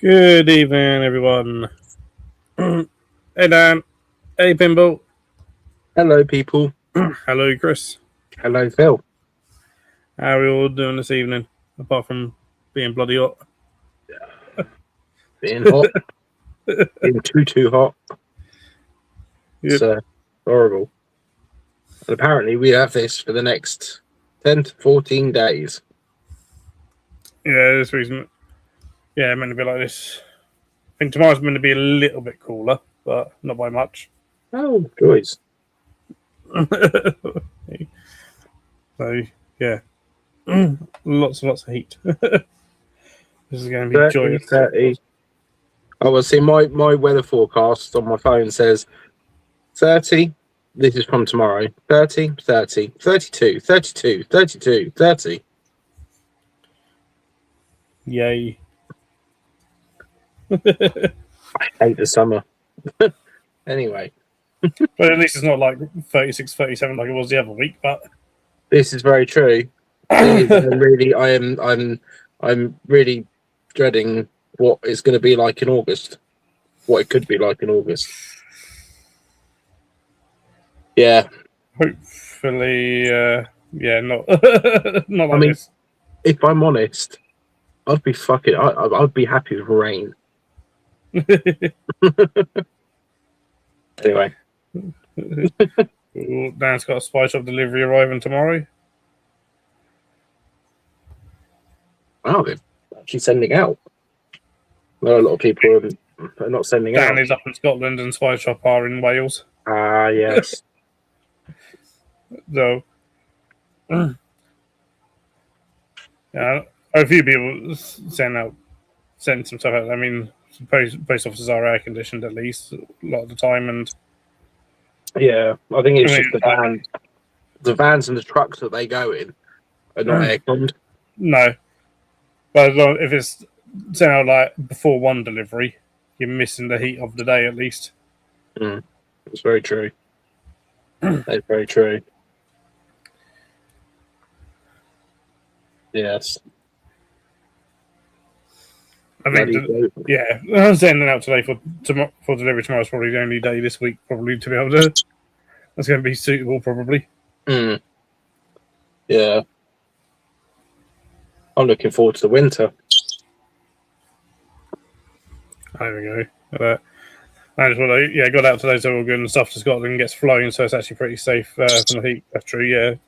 Good evening, everyone. Hey, Dan. Hey, Pimble. Hello, people. Hello, Chris. Hello, Phil. How are we all doing this evening, apart from being bloody hot? Being hot. Being too hot. Yep. It's horrible. And apparently we have this for the next 10 to 14 days. Yeah, this reason. Yeah, meant to be like this. I think tomorrow's meant to be a little bit cooler, but not by much. Oh, joys. So, yeah. lots and lots of heat. This is going to be 30, joyous. 30. I will see my weather forecast on my phone says 30. This is from tomorrow. 30, 30, 32, 32, 32, 30. Yay. I hate the summer. Anyway. But at least it's not like 36, 37 like it was the other week, but This is very true. I'm really dreading what it's going to be like in August. What it could be like in August. Yeah. hopefully, not not like I mean, this. if I'm honest, I'd be fucking. I'd be happy with rain. Anyway. Dan's got a Spy Shop delivery arriving tomorrow. Wow, they're actually sending out. Well, a lot of people are not sending out. Dan is up in Scotland and Spy Shop are in Wales. Ah, yes. So, yeah, a few people send some stuff out. I mean, post offices are air conditioned at least a lot of the time, and Yeah, I think it's just the vans and the trucks that they go in are not air-conned. No, but if it's sent out like before one delivery, you're missing the heat of the day at least. It's very true. That's very true. Yes. I think, I'm sending out today for delivery tomorrow is probably the only day this week probably to be able to. That's going to be suitable, probably. Yeah. I'm looking forward to the winter. There we go. I just want to, got out today, so all good, and stuff to Scotland gets flown, so it's actually pretty safe from the heat. That's true,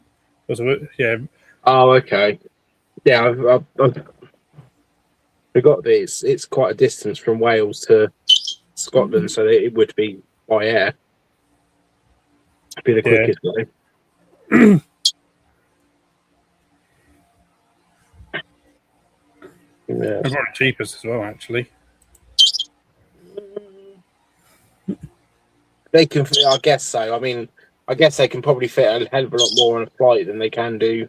yeah. Oh, okay. Yeah, I've got this. It's quite a distance from Wales to Scotland, so it would be by air. It'd be the quickest way. Yeah. It's probably cheapest as well, actually. They can, I guess so. I mean, I guess they can probably fit a hell of a lot more on a flight than they can do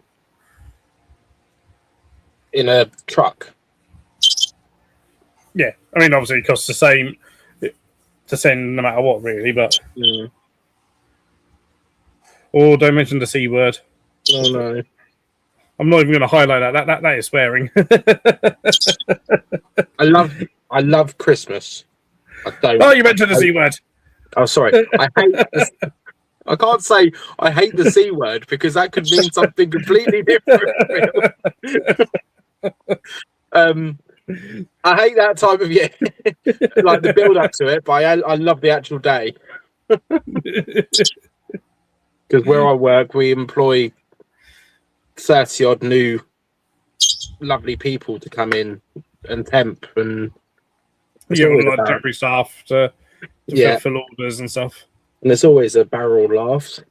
in a truck. Yeah, I mean, obviously it costs the same to send no matter what, really, but... Oh, don't mention the C word. Oh, no. I'm not even going to highlight that. That is swearing. I love Christmas. I don't. Oh, you mentioned the C word. Oh, sorry. I can't say I hate the C word because that could mean something completely different. I hate that time of year, like the build up to it, but I love the actual day. Because where I work, we employ 30 odd new lovely people to come in and temp, and you have a lot of temporary staff to fulfill orders and stuff. And there's always a barrel of laughs.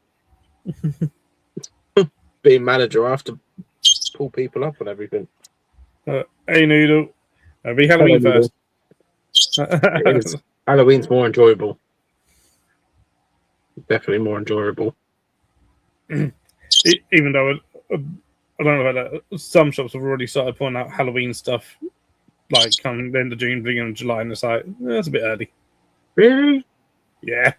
Being manager, I have to pull people up on everything. Hey, Noodle. It'll be Halloween first. Halloween's more enjoyable. Definitely more enjoyable. Even though I don't know about that, some shops have already started putting out Halloween stuff, like come the end of June, beginning of July, and it's like that's a bit early. Really? Yeah.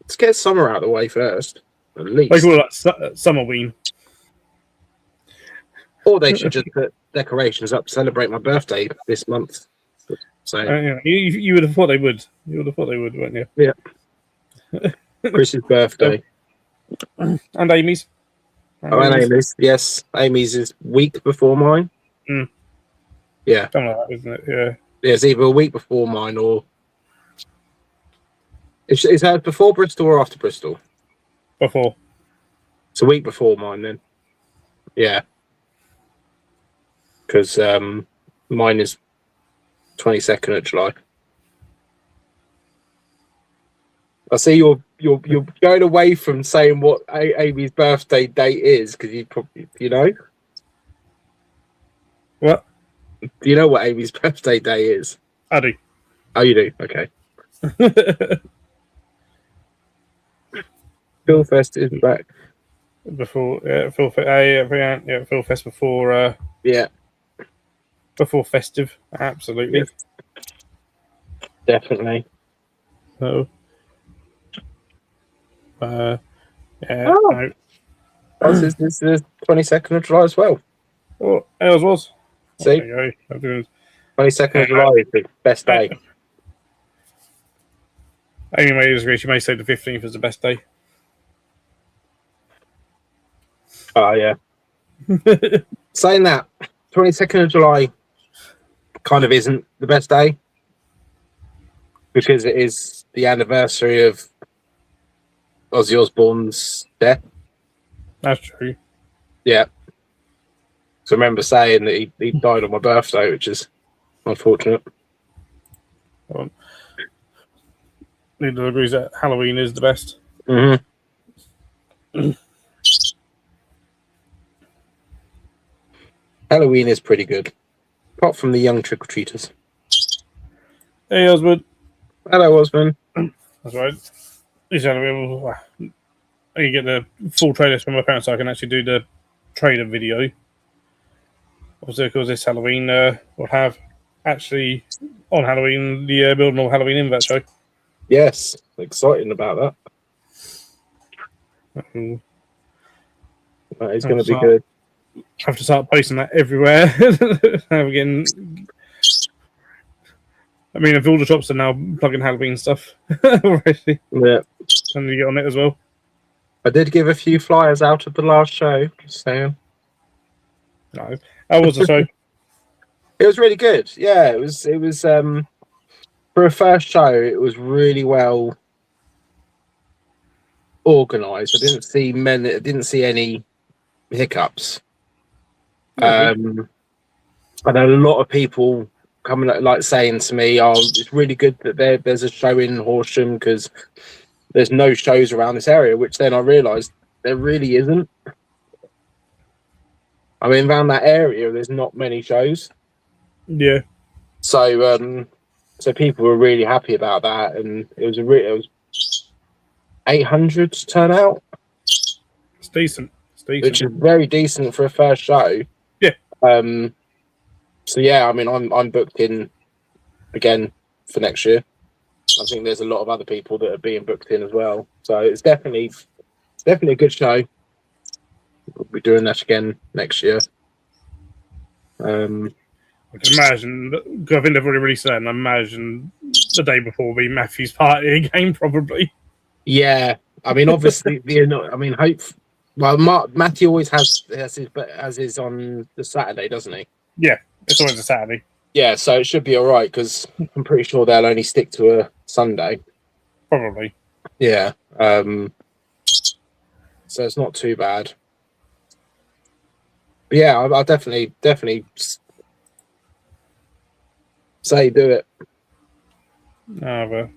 Let's get summer out of the way first, at least. They call it like Summerween. Or they should just put decorations up to celebrate my birthday this month. So you would have thought they would. You would have thought they would, wouldn't you? Yeah. Chris's birthday. And Amy's. Oh, and Amy's. Yes, Amy's is week before mine. Mm. Yeah. Something like that, isn't it? Yeah. Yeah, it's either a week before mine or... Is that before Bristol or after Bristol? Before. It's a week before mine then. Yeah. Because mine is 22nd of July. I see you're going away from saying what Amy's birthday date is because you probably What? Do you know what Amy's birthday day is? I do. Oh, you do. Okay. Phil Fest is back Before Phil Fest before before festive, absolutely. Yes. Definitely. So Oh. This is the 22nd of July as well. Oh, ours was. See? 22nd of July is the best day. Anyway, she may say the 15th is the best day. Oh, yeah. Saying that, 22nd of July kind of isn't the best day because it is the anniversary of Ozzy Osbourne's death. That's true. Yeah. So I remember saying that he died on my birthday, which is unfortunate. Neither agrees that Halloween is the best. Mm-hmm. Halloween is pretty good, apart from the young trick-or-treaters. Hey, Osmond. Hello, Osmond. That's right. This Halloween, I can get the full trailers from my parents so I can actually do the trailer video. Obviously, because this Halloween will have actually on Halloween the Building All Halloween Invert show. Yes, exciting about that. That is going to be good. I have to start posting that everywhere. Again, I mean, if all the shops are now plugging Halloween stuff already, yeah, and you get on it as well. I did give a few flyers out of the last show. Just saying. No, how was the show? It was really good. Yeah, it was. For a first show, it was really well organised. I didn't see any hiccups. I had a lot of people coming like saying to me, "Oh, it's really good that there's a show in Horsham because there's no shows around this area." Which then I realised there really isn't. I mean, around that area, there's not many shows. Yeah. So, so people were really happy about that, and it was 800 turnout. It's decent. Which is very decent for a first show. Yeah. So yeah, I mean, I'm booked in again for next year. I think there's a lot of other people that are being booked in as well. So it's definitely a good show. We'll be doing that again next year. I can imagine. I think they've already released that, and I imagine the day before will be Matthew's party again, probably. Yeah, I mean, obviously, hope. Well, Matthew always has his on the Saturday, doesn't he? Yeah, it's always a Saturday. Yeah, so it should be all right because I'm pretty sure they'll only stick to a Sunday. Probably. Yeah. So it's not too bad. But yeah, I'll definitely say do it. Another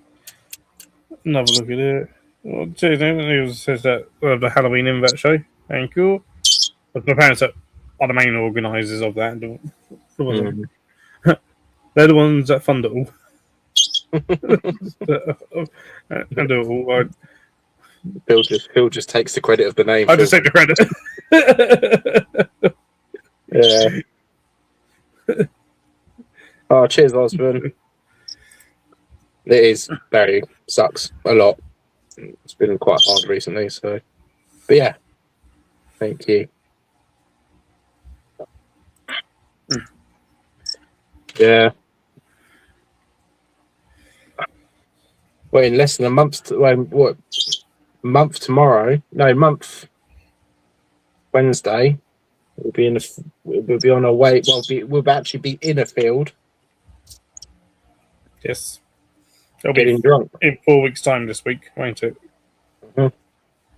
look at it. Well, it says that the Halloween Invert show. Thank you. But my parents are the main organisers of that. They're the ones that fund it all. And do it all. Phil just takes the credit of the name. I just take the credit. Yeah. Oh, cheers, Osborne. It is very sucks a lot. It's been quite hard recently, so. But yeah, thank you. Yeah. Well, in less than a month. What month tomorrow? No, month Wednesday. We'll be we'll be on our way. Well, we'll actually be in a field. Yes. It'll getting be drunk in 4 weeks' time this week, won't it? Mm-hmm.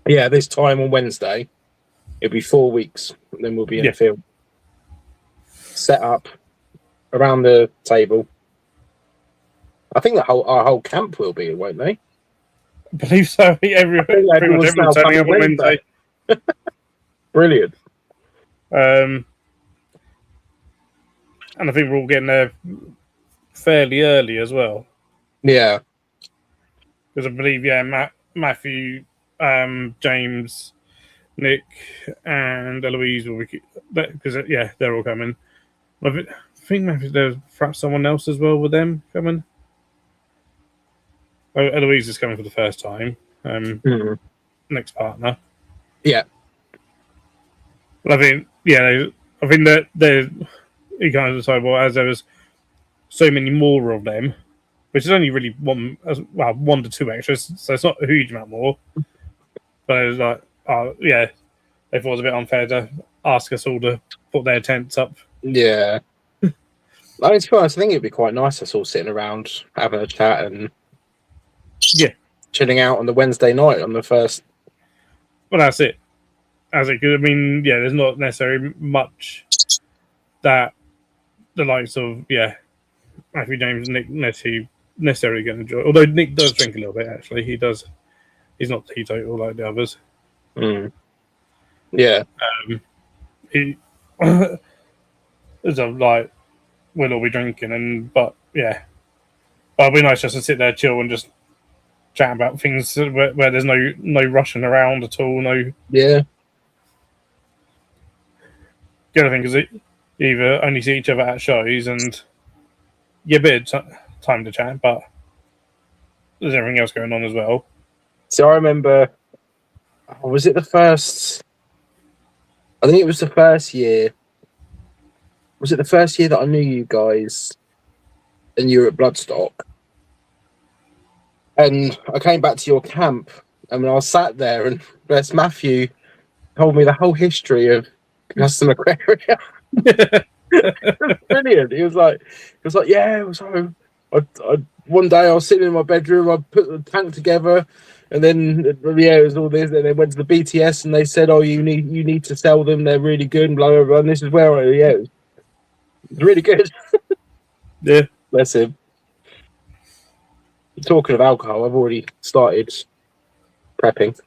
Yeah, this time on Wednesday, it'll be 4 weeks. And then we'll be in the field, set up around the table. I think our whole camp will be, won't they? I believe so. Pretty much everyone's turning up on Wednesday. Brilliant. And I think we're all getting there fairly early as well. Yeah. Because I believe, Matthew, James, Nick, and Eloise will be, because they're all coming. I think maybe there's perhaps someone else as well with them coming. Oh, Eloise is coming for the first time. Next partner. Yeah. But I think, I think that you kind of decide, well, as there was so many more of them, which is only really one to two extras, so it's not a huge amount more. But it was like, they thought it was a bit unfair to ask us all to put their tents up. Yeah. I think it'd be quite nice us all sitting around having a chat and chilling out on the Wednesday night on the first. Well, that's it. Because I mean, there's not necessarily much that the likes of Matthew, James, and Nick necessarily going to enjoy. Although Nick does drink a little bit, actually, he does. He's not teetotal like the others. Yeah. He is like we'll all be drinking, but it'll be nice just to sit there, chill, and just chat about things where there's no rushing around at all. No. Yeah. The other thing is you either only see each other at shows and a bit of time to chat, but there's everything else going on as well. So I remember, was it the first? I think it was the first year. Was it the first year that I knew you guys and you were at Bloodstock? And I came back to your camp, and when I was sat there, and bless Matthew told me the whole history of Custom Aquaria. It was brilliant. He was like, yeah. So one day I was sitting in my bedroom, I put the tank together, and then it was all this. And then went to the BTS, and they said, "Oh, you need to sell them. They're really good." And blah blah blah. And this is where it was really good. Yeah, bless him. Talking of alcohol, I've already started prepping.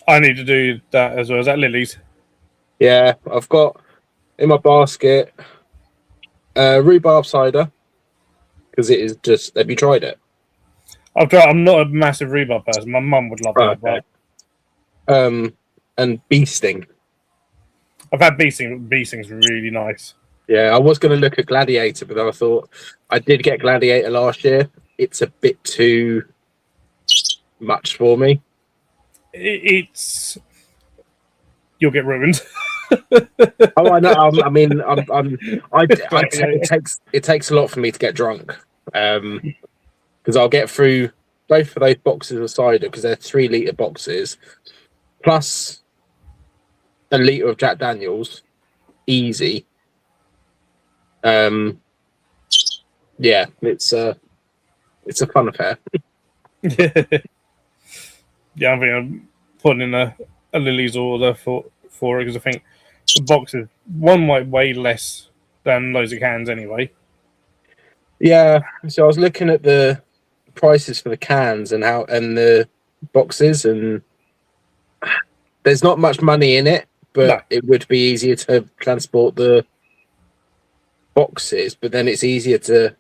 I need to do that as well. Is that Lily's? Yeah, I've got in my basket rhubarb cider because it is just. Have you tried it? I've tried. I'm not a massive rhubarb person. My mum would love it. Okay. And bee sting. I've had bee sting. Bee sting's really nice. Yeah, I was going to look at Gladiator, but then I thought I did get Gladiator last year. It's a bit too much for me. You'll get ruined. Oh, I know. I mean, it takes a lot for me to get drunk. Because I'll get through both of those boxes of cider because they're 3 litre boxes, plus a litre of Jack Daniels, easy. Yeah, it's a fun affair. Yeah, I think I'm putting in a Lily's order for it because I think the boxes might weigh less than loads of cans anyway. Yeah, so I was looking at the prices for the cans and the boxes, and there's not much money in it, but it would be easier to transport the boxes, but then it's easier to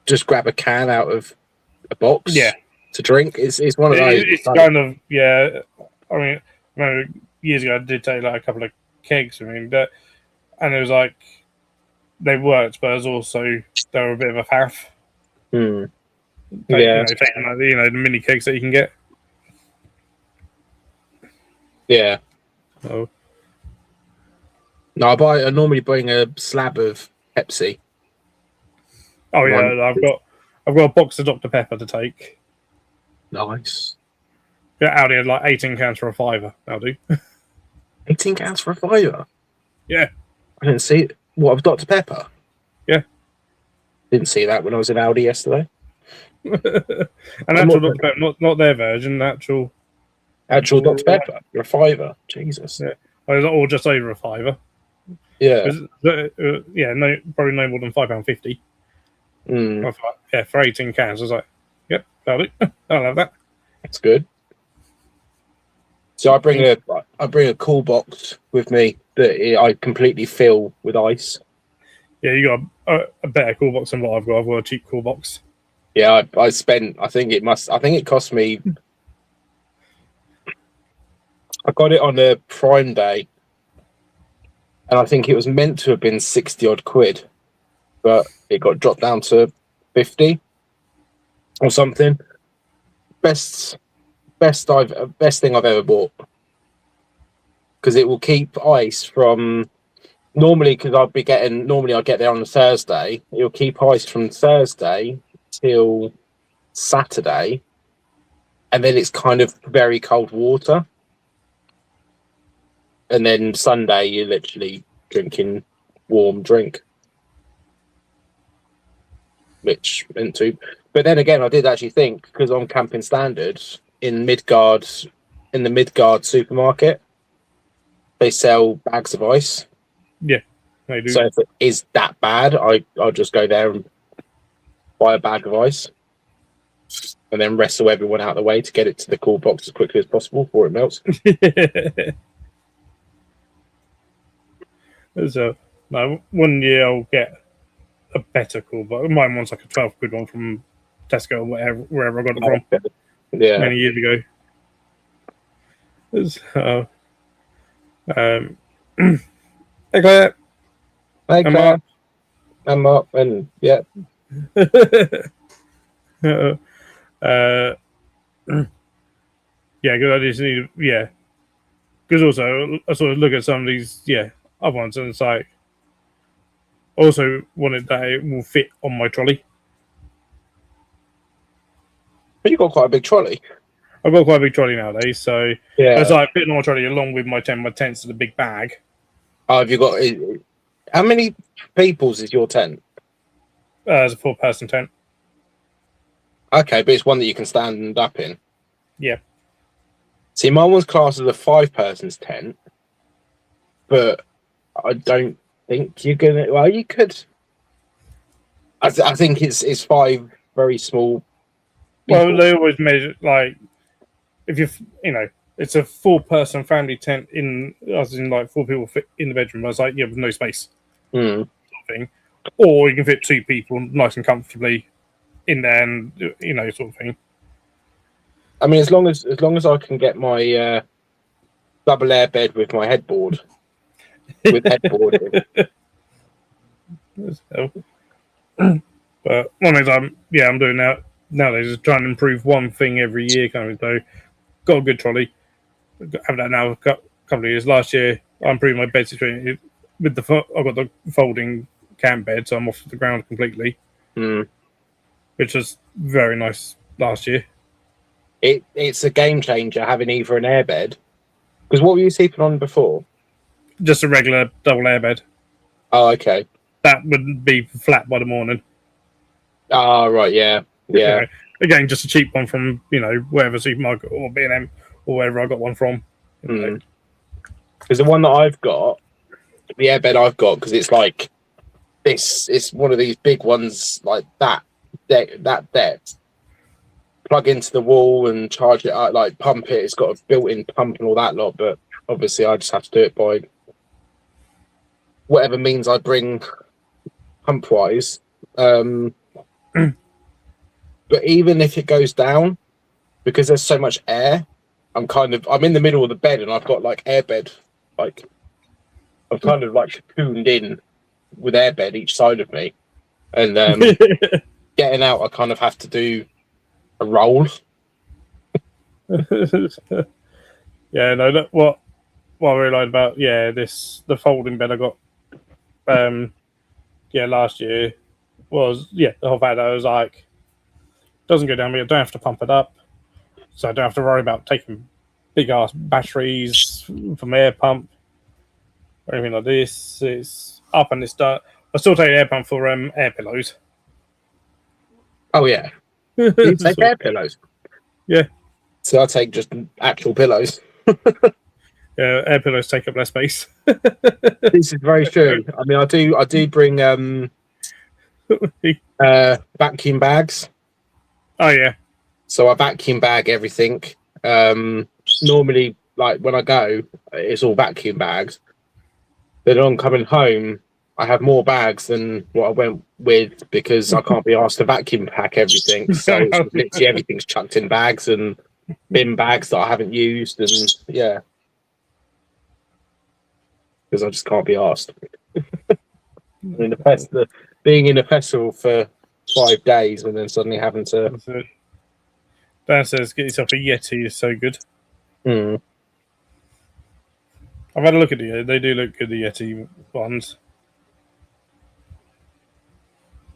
just grab a can out of a box to drink. It's one of those. It's kind of I mean, remember years ago I did take like a couple of kegs. I mean, and it was like they worked, but it was also they were a bit of a faff. Yeah, taking like the mini kegs that you can get. Yeah. Oh. No, I normally bring a slab of Pepsi. Oh yeah, I've I've got a box of Dr Pepper to take. Nice. Yeah, Aldi had like 18 cans for a £5. Aldi. 18 cans for a £5. Yeah. I didn't see it. What, of Dr Pepper? Yeah. Didn't see that when I was in Aldi yesterday. An actual Dr Pepper, not their version. Actual Dr Pepper. You're a £5. Jesus. Yeah. Or just over a £5. Yeah. Yeah. No, probably no more than £5.50. Mm. Yeah, for 18 cans. I was like, yep, Aldi. I'll have that. That's good. So I bring a cool box with me that I completely fill with ice. Yeah, you got a better cool box than what I've got. I've got a cheap cool box. Yeah, I spent. I think it cost me. I got it on a Prime Day, and I think it was meant to have been 60 odd quid, but it got dropped down to 50 or something. Best thing I've ever bought, because it will keep ice from. Normally, because I get there on a Thursday. It'll keep ice from Thursday till Saturday, and then it's kind of very cold water. And then Sunday, you're literally drinking warm drink, which into. But then again, I did actually think, because on Camping Standards in the Midgard supermarket, they sell bags of ice. Yeah, they do. So if it is that bad, I'll just go there and buy a bag of ice, and then wrestle everyone out of the way to get it to the cool box as quickly as possible before it melts. So, no, one year I'll get a better cool box. Mine was like a 12 quid one from Tesco or wherever I got it from. Yeah, many years ago. So, hey Claire. Hey Claire. I'm up, and yeah. Yeah, because I just need, because also I sort of look at some of these, other ones, and it's like, also wanted that it will fit on my trolley. But you've got quite a big trolley. I've got quite a big trolley nowadays, so it's like fitting on my trolley along with my tents in a big bag. Oh, have you got? How many people's is your tent? It's a 4-person tent. Okay, but it's one that you can stand up in. Yeah. See, my one's classed as a 5-person's tent, but I don't think you're gonna. Well, you could. I think it's 5 very small people. Well, they always measure, like, if it's a 4-person family tent as in like 4 people fit in the bedroom. I was like, with no space, sort of thing. Or you can fit 2 people nice and comfortably in there, and sort of thing. I mean, as long as I can get my double air bed with my headboard, with headboarding. But one thing I'm doing nowadays is trying to improve one thing every year, kind of. So, got a good trolley. Have that now a couple of years. Last year, I improved my bed situation with I've got the folding camp bed, so I'm off the ground completely, which was very nice last year. It's a game changer having either an airbed. Because what were you sleeping on before? Just a regular double airbed. Oh, okay. That would be flat by the morning. Oh, right, yeah. Again, just a cheap one from wherever supermarket or B&M or wherever I got one from. Because the one that I've got, the airbed I've got, because it's like this, it's one of these big ones like that depth. Plug into the wall and charge it out, like pump it. It's got a built-in pump and all that lot, but obviously I just have to do it by whatever means I bring pump-wise. But even if it goes down, because there's so much air, I'm in the middle of the bed and I've got like airbed, like I'm kind of like cocooned in with airbed each side of me, and getting out, I kind of have to do a roll. Yeah, no. What I really liked about the folding bed I got last year was the whole fact that I was like, doesn't go down. I don't have to pump it up, so I don't have to worry about taking big ass batteries from air pump or anything like this. It's up and it's done. I still take air pump for air pillows. Oh yeah, you take air pillows. Yeah. So I take just actual pillows. Yeah, air pillows take up less space. This is very true. I mean, I do bring vacuum bags. Oh yeah. So I vacuum bag everything. Normally, like when I go, it's all vacuum bags. Then on coming home, I have more bags than what I went with because I can't be asked to vacuum pack everything. So it's literally everything's chucked in bags and bin bags that I haven't used, and yeah, because I just can't be asked. being in a festival for 5 days and then suddenly having to. Dan says, "Get yourself a Yeti is so good." Mm. I've had a look at the. They do look good, the Yeti ones.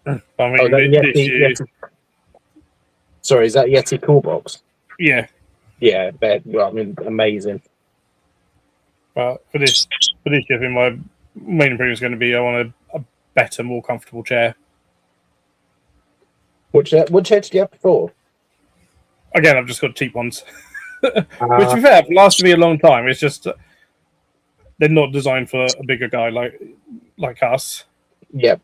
I mean, Yeti. Sorry, is that Yeti Cool Box? Yeah. Yeah, well, I mean, amazing. But for this shipping, my main improvement is going to be I want a better, more comfortable chair. What chair did you have before? Again, I've just got cheap ones, which to be fair, have lasted me a long time. It's just they're not designed for a bigger guy like us. Yep.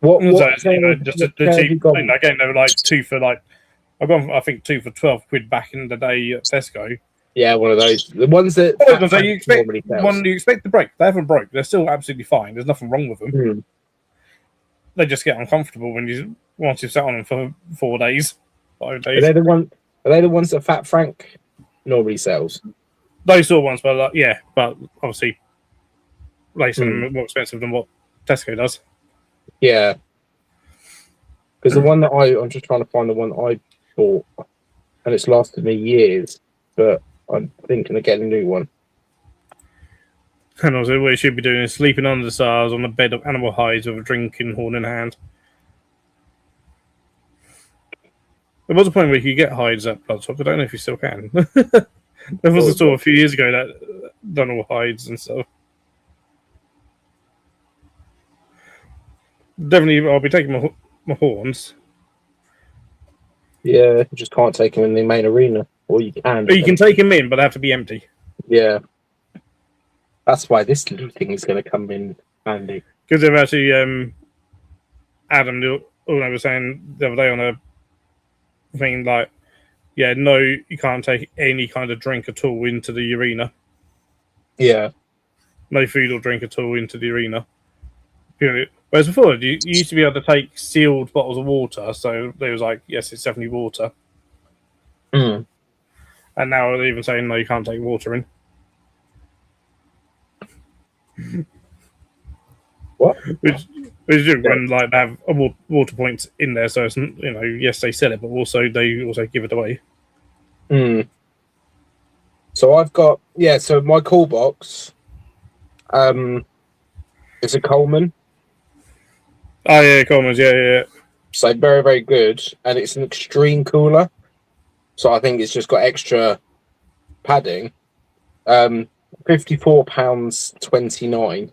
Just the cheap thing. Again, they were like two for like I got I think two for £12 back in the day at Tesco. Yeah, one of those. The ones that you expect to break. They haven't broke. They're still absolutely fine. There's nothing wrong with them. Mm. They just get uncomfortable once you've sat on them for 4 days, 5 days. Are they the ones that Fat Frank normally sells? Those sort of ones, but yeah, but obviously, them more expensive than what Tesco does. Yeah, because the one that I'm just trying to find the one I bought, and it's lasted me years, but I'm thinking of getting a new one. And also, what you should be doing is sleeping under the stars on a bed of animal hides with a drinking horn in hand. There was a point where you could get hides at Bloodstock. I don't know if you still can. There was a store a few years ago that done all hides and stuff. Definitely, I'll be taking my horns. Yeah, you just can't take them in the main arena, or you can. But you can take them in, but they have to be empty. Yeah, that's why this little thing is going to come in handy. Because they've actually, Adam, all was saying the other day on a thing like, yeah, no, you can't take any kind of drink at all into the arena. Yeah, no food or drink at all into the arena. Whereas before, you used to be able to take sealed bottles of water, so they was like, yes, it's definitely water. Mm. And now they're even saying, no, you can't take water in. What? Which is good when like they have water points in there, so it's, yes, they sell it, but also they also give it away. Mm. So I've got so my call box, it's a Coleman. Oh yeah, Coleman's, yeah. So very, very good, and it's an extreme cooler. So I think it's just got extra padding. £54.29,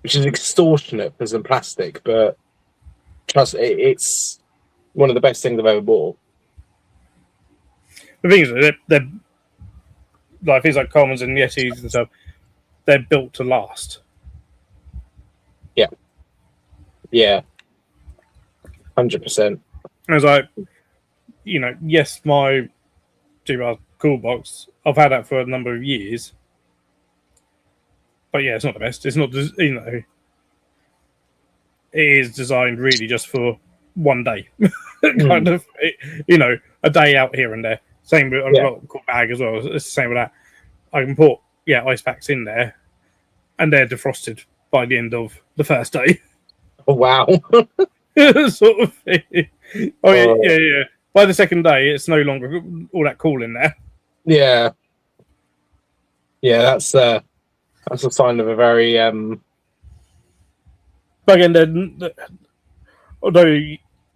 which is extortionate for some plastic, but trust it's one of the best things I've ever bought. The thing is, they're like things like Coleman's and Yetis and stuff. They're built to last. Yeah, 100%. I was like, yes, my 2-bar cool box. I've had that for a number of years, but yeah, it's not the best. It's not, it is designed really just for one day, kind of, a day out here and there. Same with I've got a cool bag as well. It's the same with that. I can put ice packs in there, and they're defrosted by the end of the first day. Oh wow! Sort of thing. Oh yeah. By the second day, it's no longer all that cool in there. Yeah, that's a sign of a very. But again, although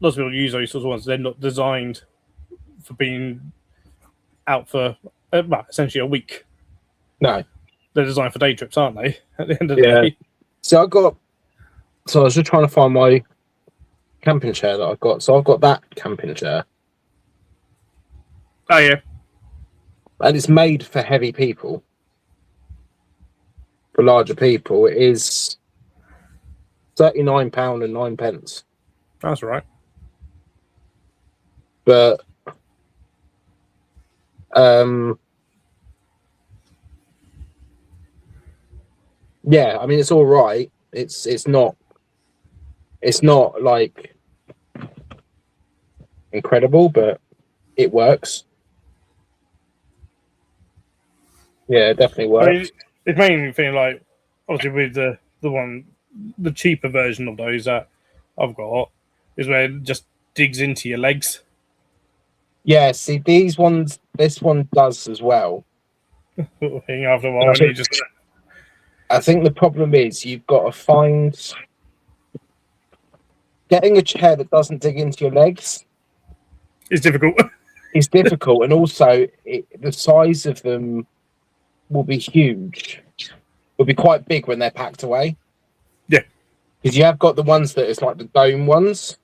lots of people use those sorts of ones. They're not designed for being out for essentially a week. No, they're designed for day trips, aren't they? At the end of the day. So I was just trying to find my camping chair that I've got. So I've got that camping chair. Oh yeah. And it's made for heavy people. For larger people, it is £39.09. That's right. But yeah, I mean it's all right. It's not like incredible, but it works. Yeah, it definitely works. I mean, it's mainly thing like obviously with the cheaper version of those that I've got is where it just digs into your legs. Yeah, see this one does as well. After a while, I think the problem is you've got to find getting a chair that doesn't dig into your legs. It's difficult. It's difficult, and also the size of them will be huge. Will be quite big when they're packed away. Yeah, because you have got the ones that is like the dome ones.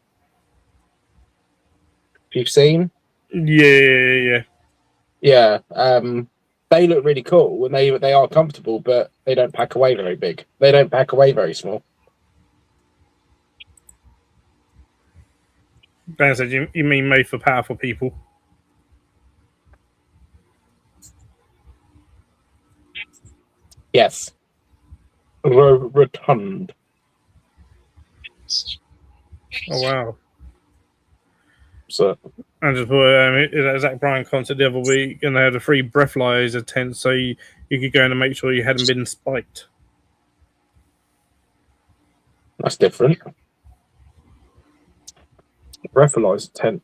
You've seen? Yeah. They look really cool and they are comfortable, but they don't pack away very big. They don't pack away very small. Ben said, "You mean made for powerful people?" Yes. Rotund. Oh wow. So I just put Zach Bryan concert the other week, and they had a free breathalyzer tent, so you could go in and make sure you hadn't been spiked. That's different. Breathalyzer tent.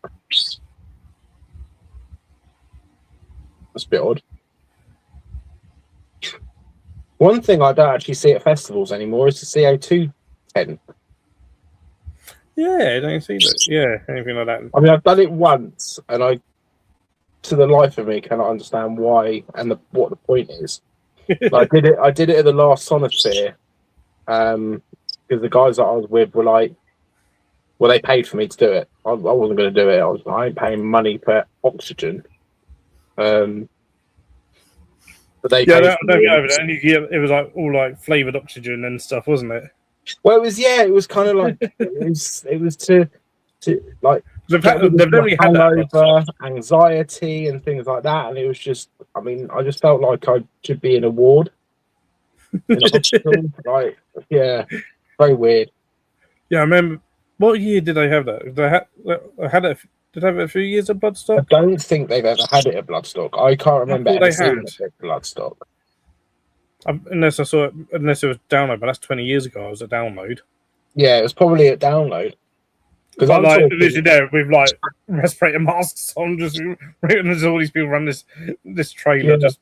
That's a bit odd. One thing I don't actually see at festivals anymore is the CO2 tent. Yeah, I don't see that. Yeah, anything like that. I mean, I've done it once, and to the life of me, cannot understand why and what the point is. I did it at the last Sonosphere, because the guys that I was with were like, well, they paid for me to do it. I wasn't going to do it. I ain't paying money per oxygen. But they paid for me. And it was like all like flavored oxygen and stuff, wasn't it? Well, it was kind of like it was to like they've never had hangover, anxiety, and things like that, and it was just. I mean, I just felt like I should be in a ward in a hospital. Like, yeah, very weird. Yeah, I remember. What year did they have that? Did they have it a few years of Bloodstock? I don't think they've ever had it at Bloodstock. I can't remember ever seeing it at Bloodstock. Unless it was download, but that's 20 years ago. I was at download. Yeah, it was probably at download. Because I'm like literally there with like respirator masks on, just there's all these people around this trailer just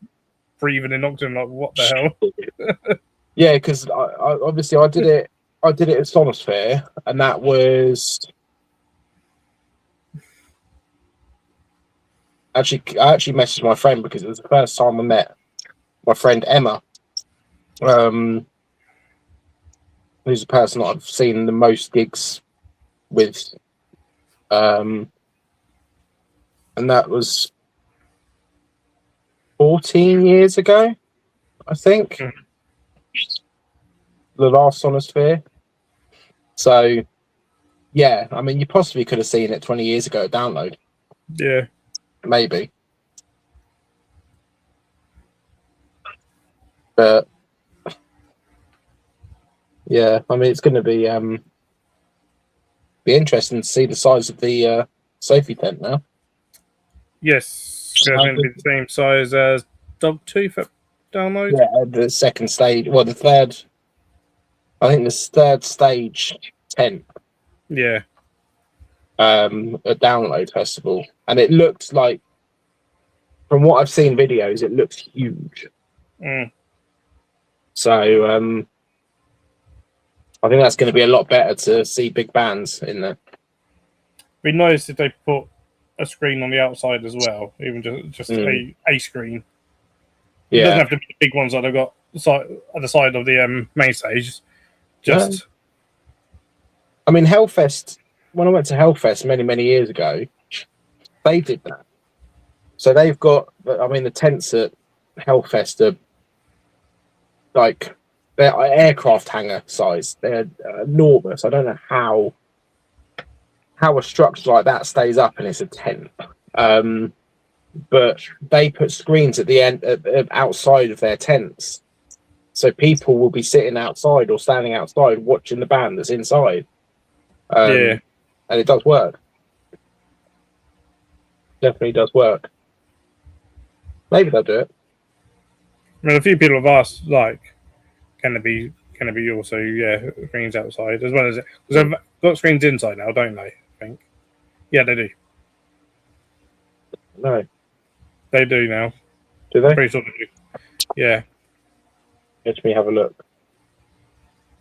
breathing in oxygen. Like, what the hell? Yeah, because obviously I did it at Sonosphere, and that was I actually messaged my friend because it was the first time I met my friend Emma. Who's the person that I've seen the most gigs with, and that was 14 years ago, I think. The last Sonosphere. So, yeah, I mean, you possibly could have seen it 20 years ago at download. Yeah, maybe, but. Yeah, I mean, it's going to be interesting to see the size of the safety tent now. Yes, it's going to be the same size as Dogtooth at download. Yeah, the second stage. Well, the third. I think the third stage tent. Yeah. A download festival, and it looked like, from what I've seen videos, it looks huge. So. I think that's going to be a lot better to see big bands in there. be nice if they put a screen on the outside as well, even just a screen. It doesn't have to be the big ones that they've got at the side of the main stage. Just, I mean, Hellfest. When I went to Hellfest many years ago, they did that. So they've got. I mean, the tents at Hellfest are like they're aircraft hangar size. They're enormous. I don't know how a structure like that stays up and it's a tent. But they put screens at the end outside of their tents, so people will be sitting outside or standing outside watching the band that's inside. And it does work. Definitely does work. Maybe they'll do it. I mean, a few people have asked, like, can it be also screens outside as well as it? Because they've got screens inside now, don't they? I think. Yeah, they do. No, they do now. Do they? Pretty sure they do. Yeah. Let me have a look.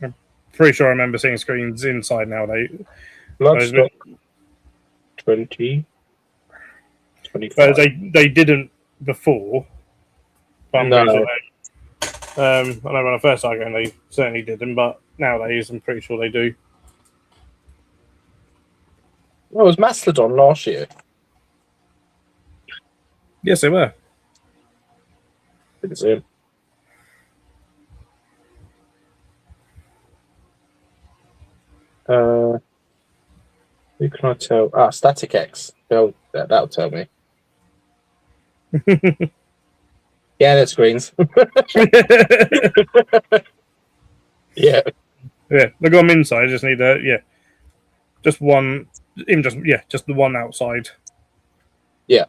I'm pretty sure I remember seeing screens inside now. Bloodstock 20. 25. Whereas they didn't before. But No. I know when I first started going, they certainly didn't, but nowadays I'm pretty sure they do. Well, it was Mastodon last year. Yes, they were. Didn't see him. Who can I tell? Static X. That'll tell me. Yeah, they're screens. Yeah. Yeah, they got them inside. Just need just one. Even just the one outside. Yeah.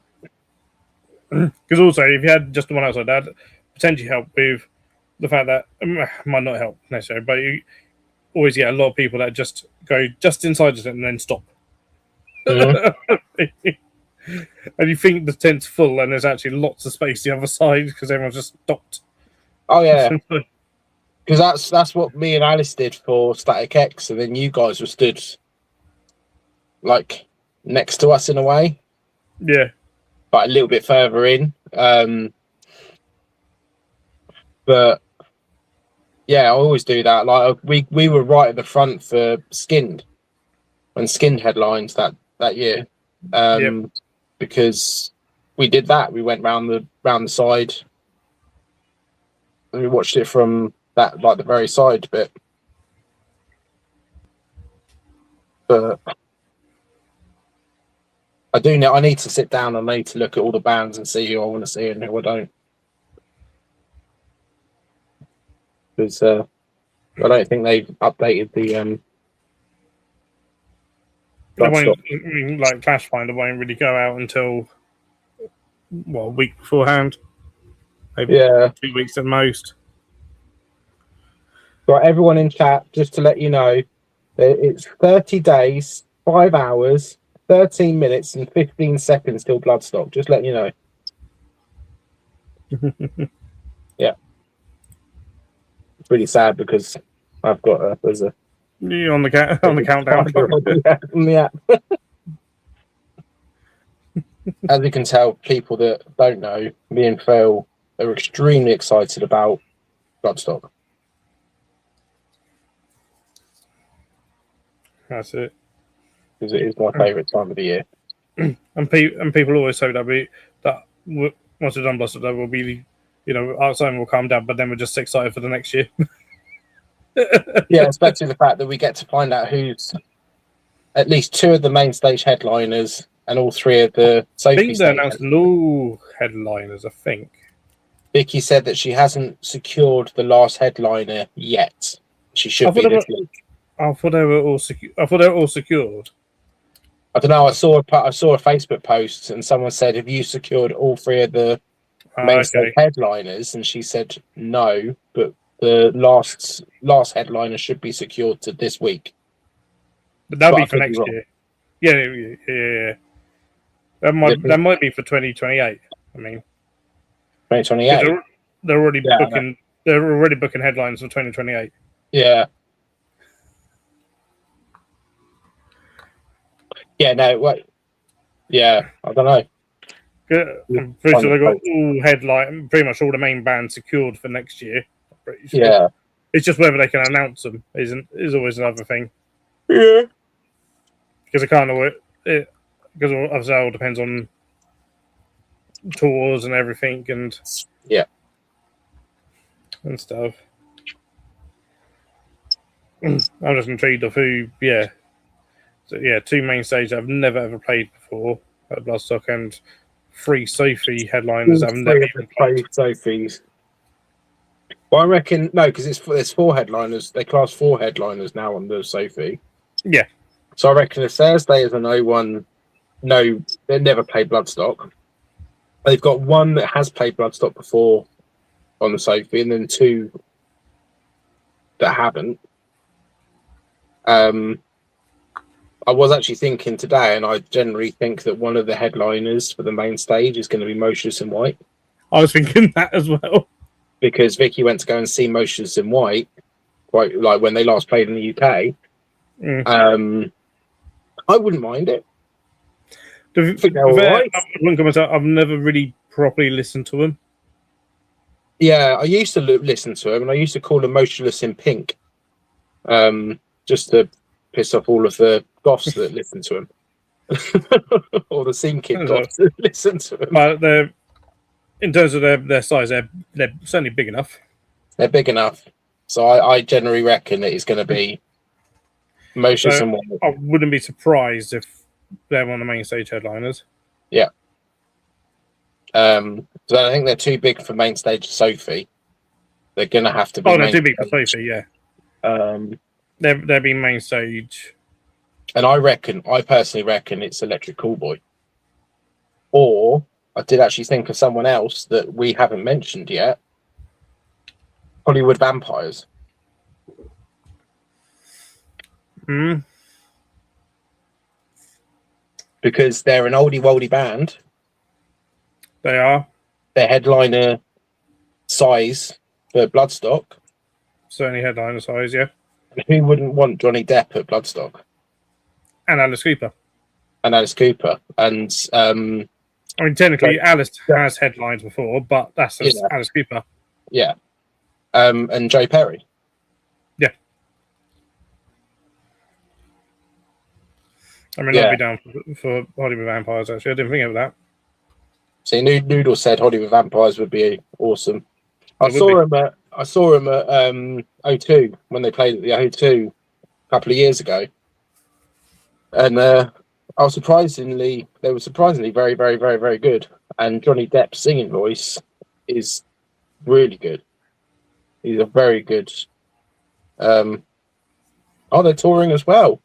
Because also, if you had just the one outside, that'd potentially help with the fact that might not help necessarily, but you always get a lot of people that just go just inside it and then stop. Mm-hmm. And you think the tent's full, and there's actually lots of space the other side because everyone's just stopped. Oh yeah, because that's what me and Alice did for Static X, and then you guys were stood like next to us in a way. Yeah, but a little bit further in. But yeah, I always do that. Like we were right at the front for Skinned when Skinned headlines that year. Because we did that. We went round the side and we watched it from that, like the very side bit. But I need to sit down and I need to look at all the bands and see who I want to see and who I don't. Because I don't think they've updated the like Clash Finder won't really go out until a week beforehand. Maybe 2 weeks at most. So everyone in chat, just to let you know, it's 30 days, 5 hours, 13 minutes and 15 seconds till Bloodstock. Just letting you know. Yeah. It's really sad because I've got there's a on the countdown. Yeah. As you can tell, people that don't know, me and Phil are extremely excited about Bloodstock. That's it. Because it is my favourite time of the year. And people always say that once we've done Bloodstock, there will be, our time will calm down, but then we're just excited for the next year. Yeah, especially the fact that we get to find out who's at least 2 of the main stage headliners and all 3 of the Sophie. I think they announced no headliners, I think. Vicky said that she hasn't secured the last headliner yet. She should be this week. I thought they were all secured. I don't know. I saw a Facebook post and someone said, "Have you secured all 3 of the main stage headliners?" And she said no, but the last headliner should be secured to this week. But that'll be for next year. Yeah. That might be for 2028. I mean, 2028. They're already booking. They're already booking headlines for 2028. Yeah. Yeah, no, wait. Yeah, I don't know. I'm pretty sure they've got all headline, pretty much all the main bands secured for next year. I'm pretty sure. Yeah. It's just whether they can announce them is always another thing. Yeah. Because it kind of because obviously it all depends on tours and everything and stuff. I'm just intrigued of who, So, 2 main stages I've never ever played before at Bloodstock and 3 Sophie headliners I've never even played. Sophies. Well, I reckon no, because there's 4 headliners. They class 4 headliners now on the Sophie. Yeah. So I reckon if Thursday is a no one, they never played Bloodstock. They've got 1 that has played Bloodstock before on the Sophie, and then 2 that haven't. I was actually thinking today, and I generally think that one of the headliners for the main stage is going to be Motionless in White. I was thinking that as well. Because Vicky went to go and see Motionless in White, quite like when they last played in the UK. I wouldn't mind it. I've never really properly listened to them. Yeah, I used to listen to them, and I used to call them Motionless in Pink, just to piss off all of the goths that listen to him, or the scene kid goths that listen to him. But in terms of their size, they're certainly big enough. They're big enough, so I generally reckon that it's going to be Motionless in White. I wouldn't be surprised if they're one of the main stage headliners. Yeah. So I think they're too big for main stage Sophie. They're going to have to be. Oh, they're too big for Sophie. Yeah. They're being main stage. And I personally reckon it's Electric Callboy. Or I did actually think of someone else that we haven't mentioned yet. Hollywood Vampires. Because they're an oldie-woldy band. They are. They're headliner size for Bloodstock. Certainly headliner size, yeah. And who wouldn't want Johnny Depp at Bloodstock? And Alice Cooper. And I mean, technically, Alice has headlines before, but that's Alice Cooper. Yeah. And Joe Perry. Yeah. I mean, I'd be down for Hollywood Vampires, actually. I didn't think of that. See, Noodle said Hollywood Vampires would be awesome. I saw him at O2 when they played at the O2 a couple of years ago. And they were surprisingly very, very, very, very good. And Johnny Depp's singing voice is really good. He's a very good. They're touring as well.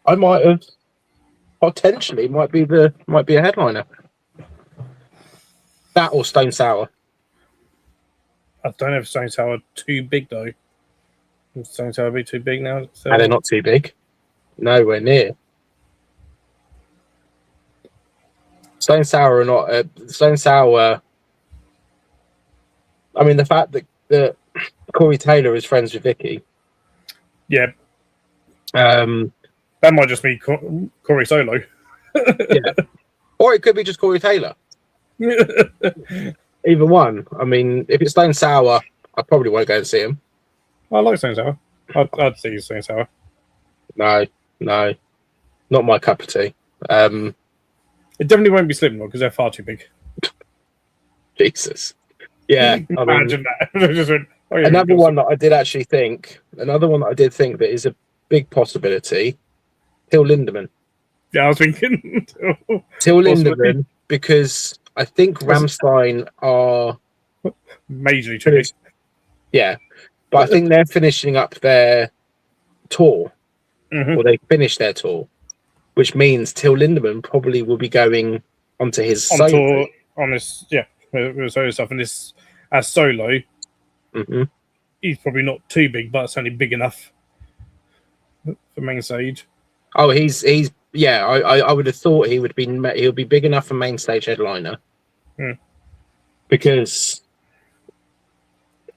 I might have potentially might be a headliner. That or Stone Sour. I don't know if Stone Sour too big though. Would Stone Sour be too big now? So... And they're not too big. Nowhere near. Stone Sour are not. Stone Sour. I mean, the fact that Corey Taylor is friends with Vicky. Yeah. That might just be Corey Solo. Yeah. Or it could be just Corey Taylor. Either one. I mean, if it's Stone Sour, I probably won't go and see him. I like Stone Sour. I'd see Stone Sour. No, not my cup of tea. It definitely won't be Slipknot because they're far too big. Jesus. Yeah. Imagine that. Another one that I did think that is a big possibility, Till Lindemann. Yeah, I was thinking Till Lindemann, because I think Rammstein are majorly too big. Yeah, but I think they're finishing up their tour, or they finished their tour, which means Till Lindemann probably will be going onto his on tour on this, with solo stuff, and this as solo. Mm-hmm. He's probably not too big, but it's only big enough for main stage. Oh, he's I would have thought he'll be big enough for main stage headliner, because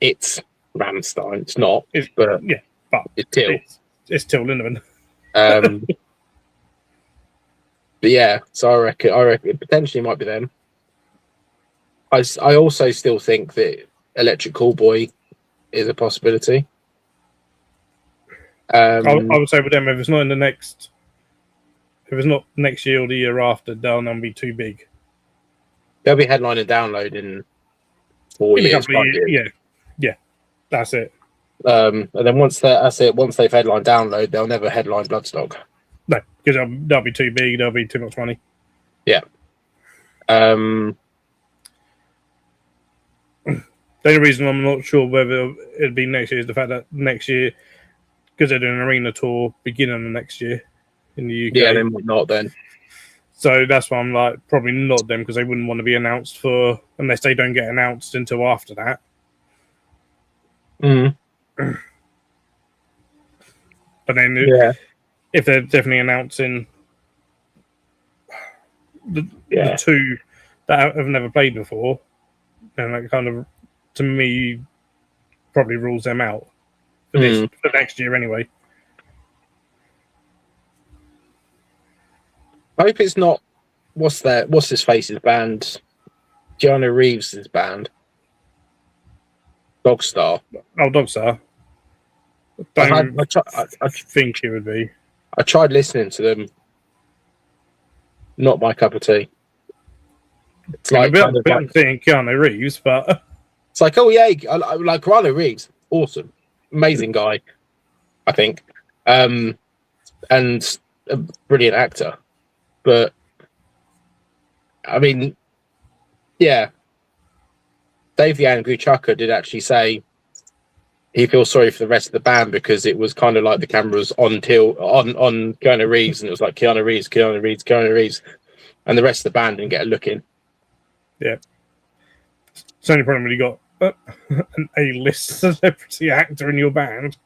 it's Rammstein. It's not, but it's Till. It's Till Lindemann. But yeah, so I reckon it potentially might be them. I also still think that Electric Callboy is a possibility. I would say with them, if it's not next year or the year after, they'll be too big. They'll be headlining Download in 4 years, 5 years. Yeah, that's it. And then once they've headlined Download, they'll never headline Bloodstock. No, because they'll be too big. They'll be too much money. Yeah. The only reason I'm not sure whether it'd be next year is the fact that next year, because they're doing an arena tour beginning of next year in the UK. Yeah, they might not then. So that's why I'm like, probably not them, because they wouldn't want to be announced unless they don't get announced until after that. Mm. But then if they're definitely announcing the two that have never played before, then that kind of, to me, probably rules them out for next year anyway. I hope it's not. What's his face's band? Keanu Reeves' band. Dogstar. Oh, Dogstar. I think it would be. I tried listening to them. Not my cup of tea. It's like seeing Keanu Reeves, but it's like, oh yeah, I like Keanu Reeves. Awesome, amazing guy. I think, and a brilliant actor. But I mean, yeah, Dave the Angry Chucker did actually say he feels sorry for the rest of the band because it was kind of like the camera was on Keanu Reeves, and it was like Keanu Reeves, and the rest of the band didn't get a look in. Yeah, it's the only problem when you got an A-list celebrity actor in your band,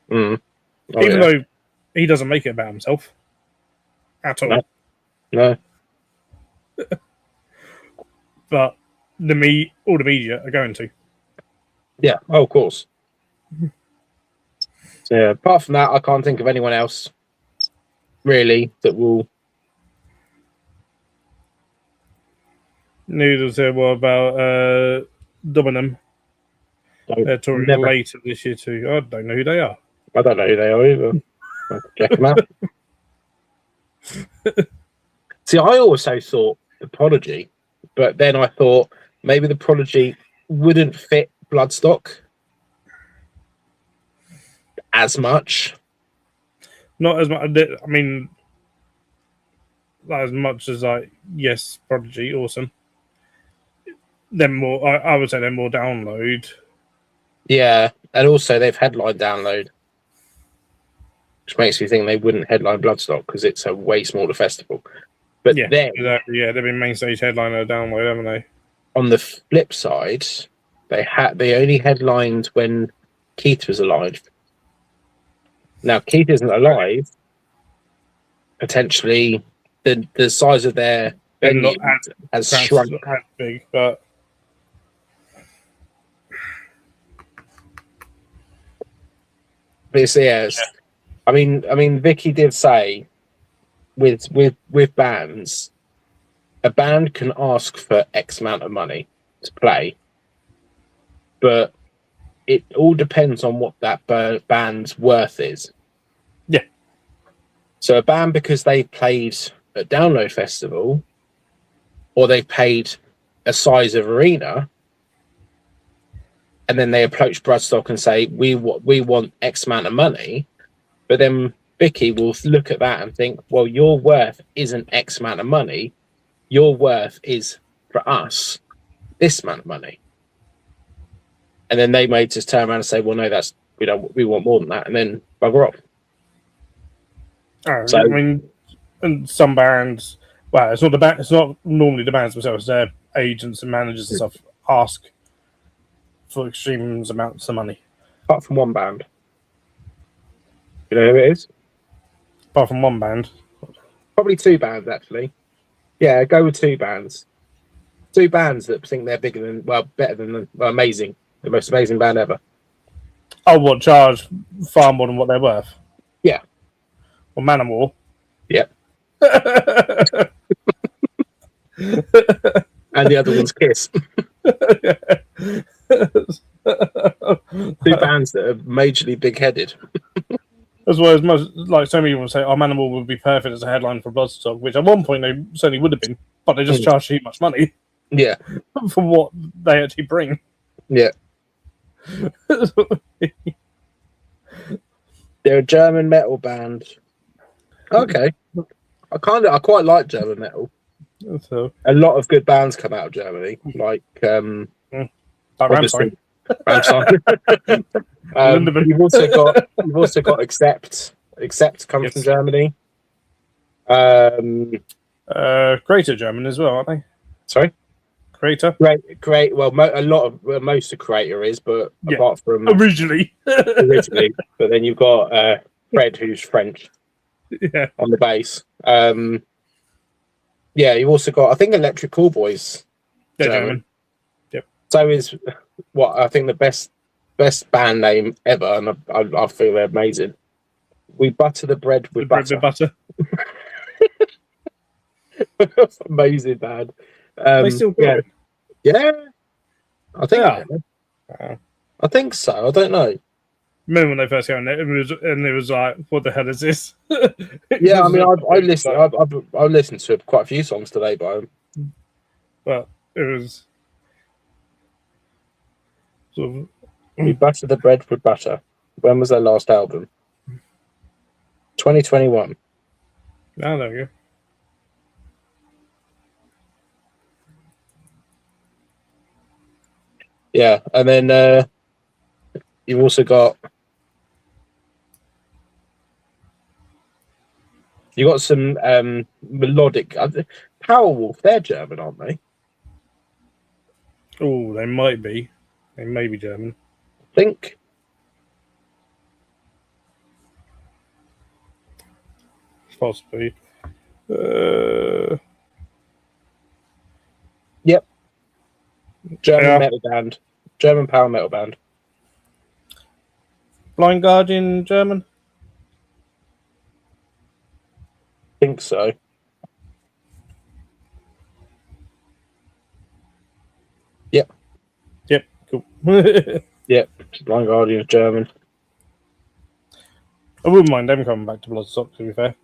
even though he doesn't make it about himself at all. No. But all the media are going to. Yeah, of course. So, yeah, apart from that, I can't think of anyone else really that will. News said what about Dublin? They're touring later this year too. I don't know who they are. I don't know who they are either. I'll check them out. See, I also thought the Prodigy, but then I thought maybe the Prodigy wouldn't fit Bloodstock as much. Not as much. I mean, not as much as yes, Prodigy, awesome. Then more. I would say they're more Download. Yeah, and also they've headlined Download, which makes me think they wouldn't headline Bloodstock because it's a way smaller festival. But yeah, exactly. Yeah, they've been main stage headliner Download, haven't they? On the flip side, they only headlined when Keith was alive. Now Keith isn't alive. Potentially, the size of their venue has shrunk. As big, but yes. I mean, Vicky did say with bands, a band can ask for X amount of money to play, but it all depends on what that band's worth is. Yeah. So a band, because they played at Download Festival, or they paid a size of arena, and then they approach Bloodstock and say, we want X amount of money, but then Vicky will look at that and think, well, your worth isn't X amount of money. Your worth is, for us, this amount of money. And then they may just turn around and say, well, no, we want more than that, and then bugger off. So, I mean, and some bands, well, it's not normally the bands themselves, their agents and managers and stuff ask for extreme amounts of money. Apart from one band. You know who it is? Apart from one band? Probably two bands, actually. Yeah, go with two bands. Two bands that think they're better than amazing. The most amazing band ever. Oh, what, charge far more than what they're worth? Yeah. Well, Manowar. Yeah. And the other one's Kiss. Two bands that are majorly big-headed. As well as most, like so many people say, "Oh, Manimal would be perfect as a headline for Bloodstock," which at one point they certainly would have been, but they just charge too much money. Yeah, for what they actually bring. Yeah, they're a German metal band. Okay, I quite like German metal. So, a lot of good bands come out of Germany, like Rammstein. You've also got Accept. Accept comes from Germany. Creator German as well, aren't they? Sorry, Creator. Great. Well, most of Creator is, but apart from originally, but then you've got Fred, who's French, on the bass. Yeah, you've also got, I think, Electric Callboys. They're German. Yep. So is what I think the best band name ever, and I feel they're amazing. We butter the bread with butter. Amazing band. They still got it. Yeah. I think so. I don't know. Remember when they first came out, and it was like, what the hell is this? Yeah, I mean, I listened to quite a few songs today by them. But it was sort of... We butter the bread with butter. When was their last album? 2021. Oh, there we go. Yeah, and then you've also got some melodic Powerwolf. They're German, aren't they? Oh, they might be. They may be German. I think. Possibly. Yep. German metal band. German power metal band. Blind Guardian German? I think so. Yep. Yep, cool. Yep, Blind Guardian is German. I wouldn't mind them coming back to Bloodstock, to be fair.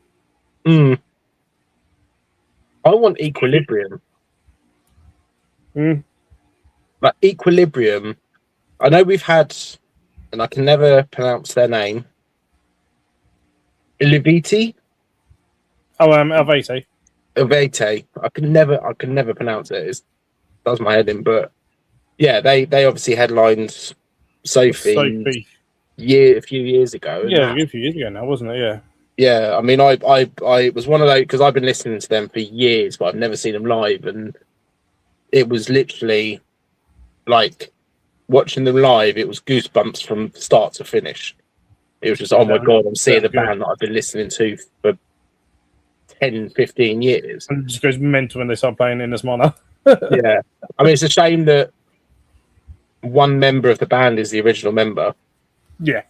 I want Equilibrium. Like Equilibrium, I know we've had, and I can never pronounce their name. Iliviti? Oh, Alvete. Alvete. I can never pronounce it. It does my head in, but yeah, they obviously headlined Sophie. A few years ago. Yeah, a few years ago now, wasn't it? Yeah. Yeah, I mean, I was one of those, because I've been listening to them for years, but I've never seen them live, and it was literally like watching them live. It was goosebumps from start to finish. It was just, oh my god, I'm seeing a band that I've been listening to for 10, 15 years. And it just goes mental when they start playing in this manner. Yeah, I mean, it's a shame that one member of the band is the original member. Yeah.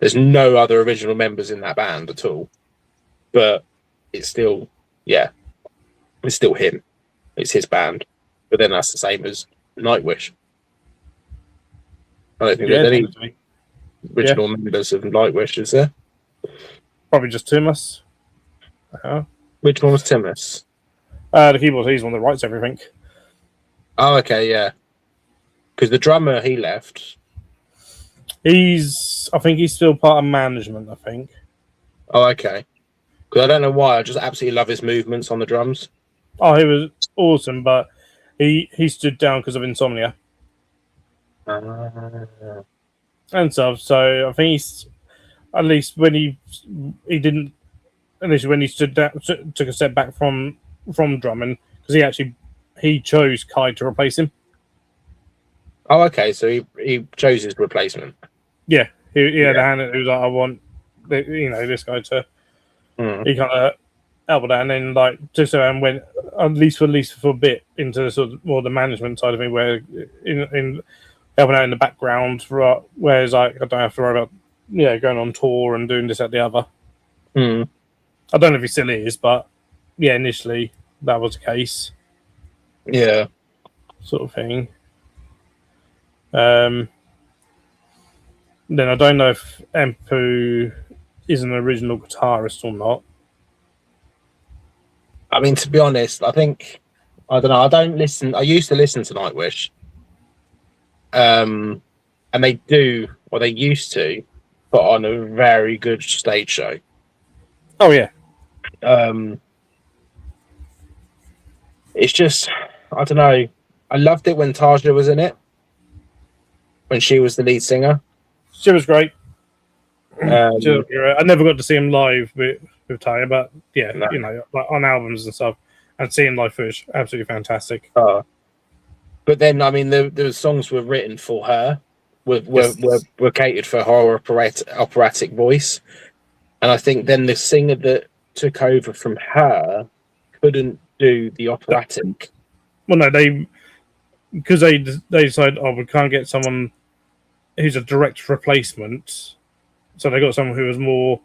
There's no other original members in that band at all. But it's still, it's still him. It's his band. But then that's the same as Nightwish. I don't think there's any original members of Nightwish, is there? Probably just Timus. Which one was Timus? The keyboard, he's one that writes everything. Oh, okay, yeah. Because the drummer, he left. I think he's still part of management, I think. Oh, okay. Because I don't know why, I just absolutely love his movements on the drums. Oh, he was awesome, but he stood down because of insomnia. And stuff. So I think he's, at least when he didn't, initially when he stood down, took a step back from drumming, because he chose Kai to replace him. Oh, okay. So he chose his replacement. Yeah, he had a hand. He was like, I want, this guy to. He kind of elbowed out, and then just and went at least for a bit into sort of more the management side of it, where in helping out in the background, where it's like I don't have to worry about going on tour and doing this at the other. I don't know if he still is, but yeah, initially that was the case. Yeah. Sort of thing. Then I don't know if Empu is an original guitarist or not. I mean, to be honest, I don't know. I don't listen. I used to listen to Nightwish. And they used to put on a very good stage show. Oh yeah. It's just, I don't know. I loved it when Taja was in it, when she was the lead singer. She was great. I never got to see him live with Taja, but yeah, No. you know, like on albums and stuff, and seeing live footage, absolutely fantastic. But then, I mean, the songs were written for her, were catered for her operatic voice, and I think then the singer that took over from her couldn't do the operatic. Well, no, because they decided, oh, we can't get someone who's a direct replacement, so they got someone who was more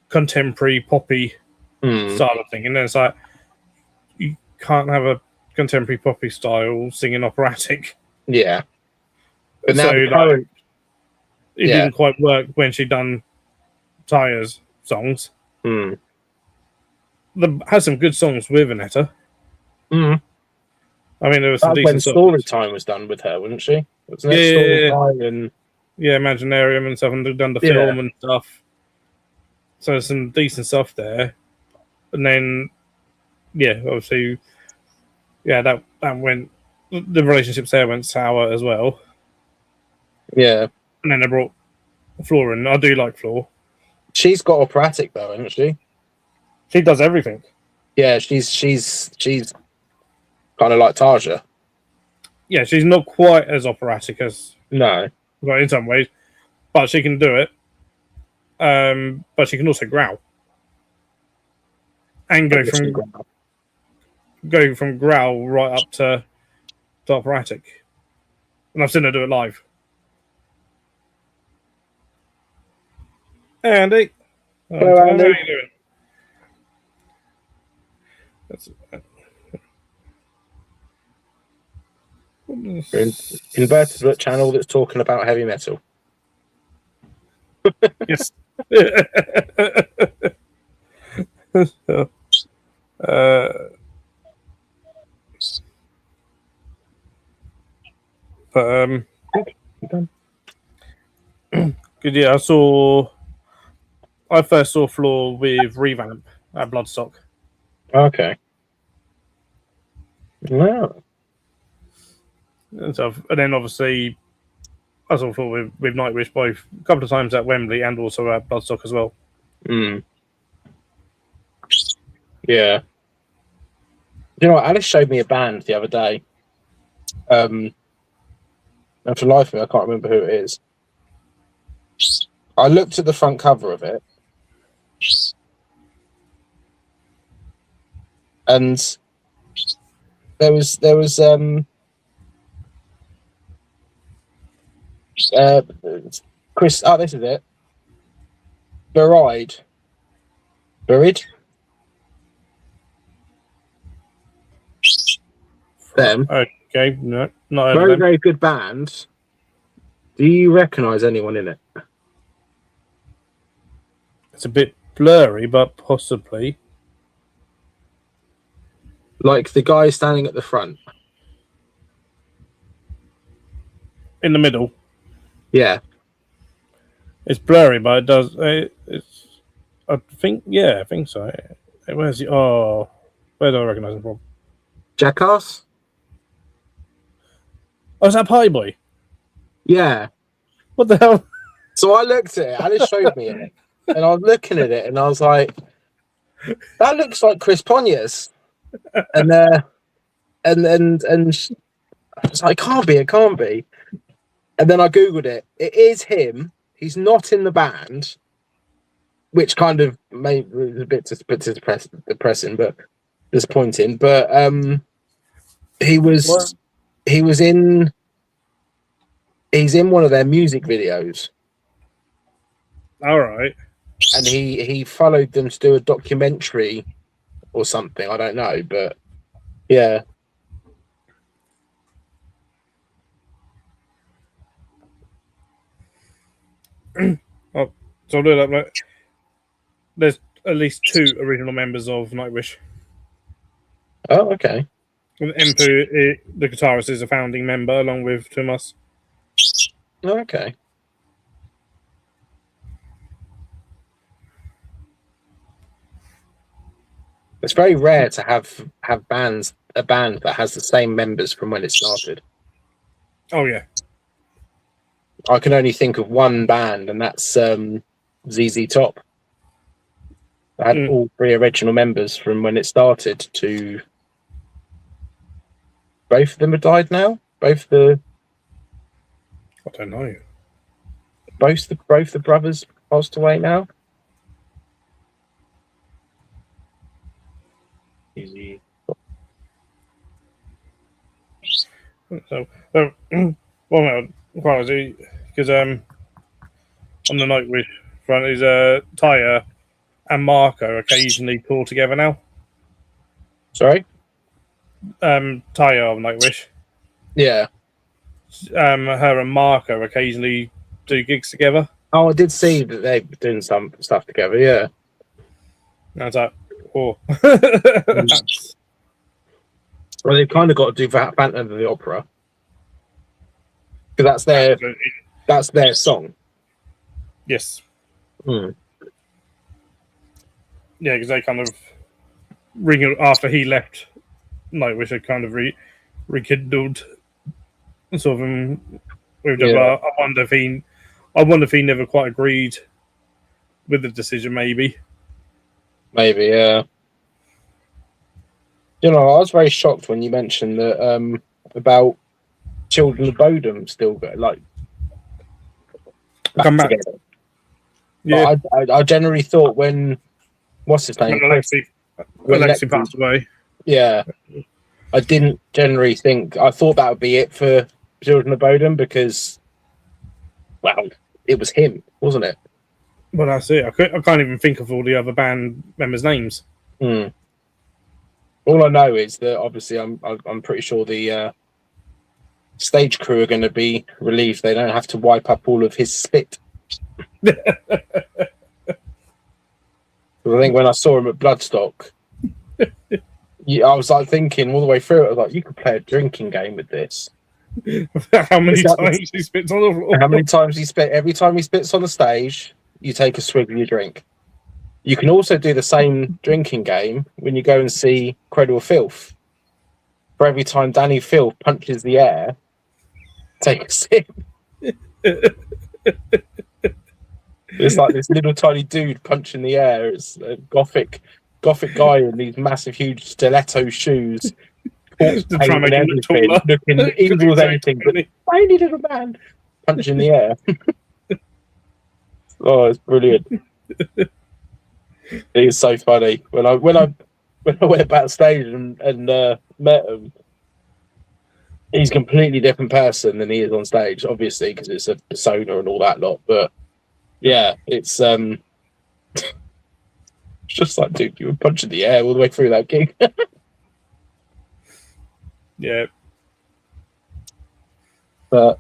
contemporary poppy style of thing, and then it's like you can't have a contemporary poppy style singing operatic. Yeah, but now so it didn't quite work when she done Taya's songs. Had some good songs with Anetta. I mean, there was some decent when Story Time was done with her, wasn't she? Wasn't it Story Time and Imaginarium and stuff, and they've done the film and stuff. So there's some decent stuff there. And then, obviously, that went. The relationships there went sour as well. Yeah. And then they brought Flora in. I do like Flora. She's got operatic though, isn't she? She does everything. Yeah, she's kind of like Taja. Yeah, she's not quite as operatic as in some ways, but she can do it. But she can also growl and go from growl right up to operatic. And I've seen her do it live. Hey, Andy. Hello, Andy. How are you doing? Invertebrate channel that's talking about heavy metal. Yes. Good. Yeah, I first saw Floor with Revamp at Bloodstock. Okay. Wow. And then obviously I saw Floor with Nightwish both a couple of times at Wembley and also at Bloodstock as well. Yeah. You know what? Alice showed me a band the other day. And for the life of me, I can't remember who it is. I looked at the front cover of it, and there was Chris. Oh, this is it. Buried. Them. Okay, no, not very, very good band. Do you recognise anyone in it? It's a bit blurry, but possibly. Like the guy standing at the front. In the middle. Yeah. It's blurry, but it does. I think so. Where's he? Oh, where do I recognise him from? Jackass? Oh, is that Party Boy? Yeah. What the hell? So I looked at it, Alice showed me it, and I was looking at it, and I was like, that looks like Chris Pontius. And I was like, it can't be. And then I Googled it. It is him. He's not in the band, which kind of made it a bit depressing, but disappointing. But he's in one of their music videos. All right. And he followed them to do a documentary or something. I don't know, but yeah. Oh, so I'll do that. But there's at least 2 original members of Nightwish. Oh, okay. Empu, the guitarist, is a founding member along with Thomas. Oh, okay. It's very rare to have a band that has the same members from when it started. Oh yeah, I can only think of one band, and that's ZZ Top. I had all 3 original members from when it started to. Both of them have died now. I don't know. Both the brothers passed away now. Easy. So, well, no, because on the Nightwish front is Tyre and Marco occasionally tour together now. Sorry? Tyre of Nightwish. Yeah. Her and Marco occasionally do gigs together. Oh, I did see that they're doing some stuff together, yeah. And I was like, oh. Well, they've kind of got to do Phantom of the Opera. Because that's their song. Yes. Hmm. Yeah, because they kind of after he left Nightwish, they kind of rekindled sort of with Yeah. I wonder if he never quite agreed with the decision. Maybe, yeah. You know, I was very shocked when you mentioned that about Children of Bodom still go back together. Yeah, I generally thought when what's his name? When Alexi passed away. Yeah, I didn't generally think. I thought that would be it for Children of Bodom because, well, it was him, wasn't it? Well, that's it. I can't even think of all the other band members' names. Hmm. All I know is that obviously I'm pretty sure the stage crew are going to be relieved they don't have to wipe up all of his spit. I think when I saw him at Bloodstock, I was like thinking all the way through it, I was like, you could play a drinking game with this. How many times he spits on the floor? How many times he spit? Every time he spits on the stage, you take a swig of your drink. You can also do the same drinking game when you go and see Cradle of Filth. For every time Danny Filth punches the air, take a sip. It's like this little tiny dude punching the air. It's a gothic guy in these massive, huge stiletto shoes. Looking evil as anything, but tiny little man punching the air. Oh, it's brilliant. It is so funny. When I went backstage and met him, he's a completely different person than he is on stage, obviously, because it's a persona and all that lot. But yeah, it's just like, dude, you were punching the air all the way through that gig. Yeah. But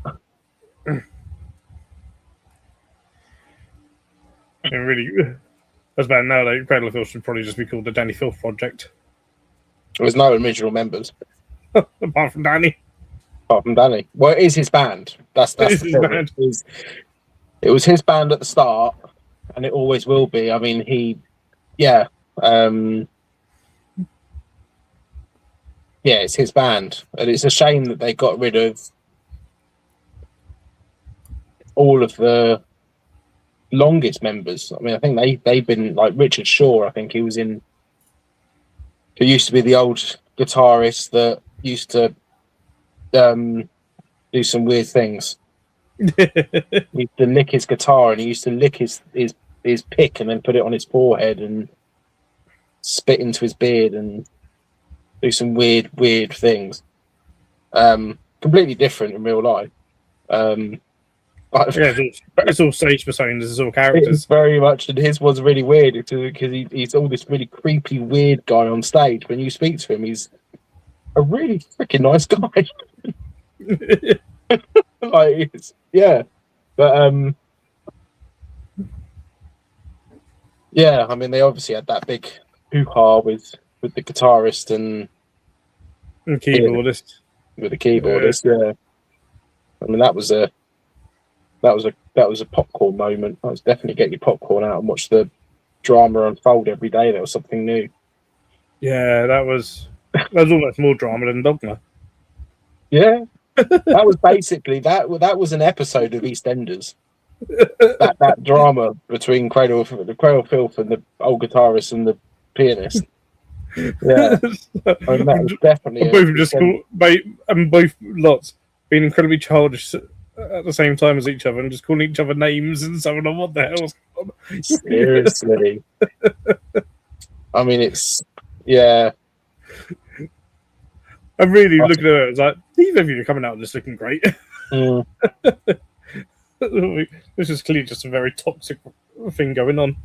really, that's bad now. Like, Cradle of Filth should probably just be called the Danny Filth Project. there's no original members Apart from Danny. Well, it is his band. That's his band. It was his band at the start, and it always will be. I mean, it's his band, and it's a shame that they got rid of all of the longest members. I mean, I think they've been like Richard Shaw. I think he was in. Who used to be the old guitarist that used to do some weird things. He used to lick his guitar, and he used to lick his pick and then put it on his forehead and spit into his beard and do some weird things. Completely different in real life. Yeah, it's all stage personas, it's all characters. It's very much, and his was really weird because he's all this really creepy, weird guy on stage. When you speak to him, he's a really freaking nice guy. Like, yeah, but yeah. I mean, they obviously had that big hoo-ha with the guitarist and keyboardist. With the keyboardist, yeah. I mean, that was a popcorn moment. That was definitely get your popcorn out and watch the drama unfold every day. There was something new. Yeah, that was almost more drama than Dogma. Yeah, that was basically that was an episode of EastEnders. that drama between Cradle of Filth and the old guitarist and the pianist. Yeah, I mean, that was definitely both lots being incredibly childish at the same time as each other and just calling each other names and so on. What the hell's going on? Seriously. I mean, it's yeah. I'm really looking at it. It's like neither of you are coming out just looking great. Mm. This is clearly just a very toxic thing going on.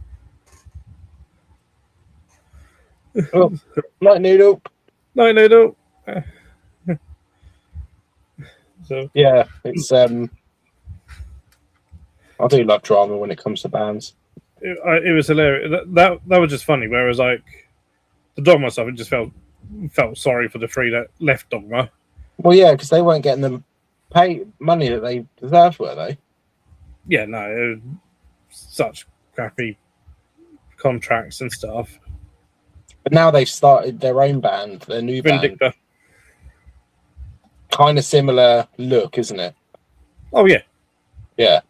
Oh, night noodle. Night noodle. So yeah, it's I do love drama when it comes to bands. It was hilarious. That was just funny. Whereas like the Dogma stuff, it just felt sorry for the three that left Dogma. Well, yeah, because they weren't getting the money that they deserved, were they? Yeah, no, it was such crappy contracts and stuff. But now they've started their own band, their new Vindicta. band. Kind of similar look, isn't it? Oh yeah, yeah.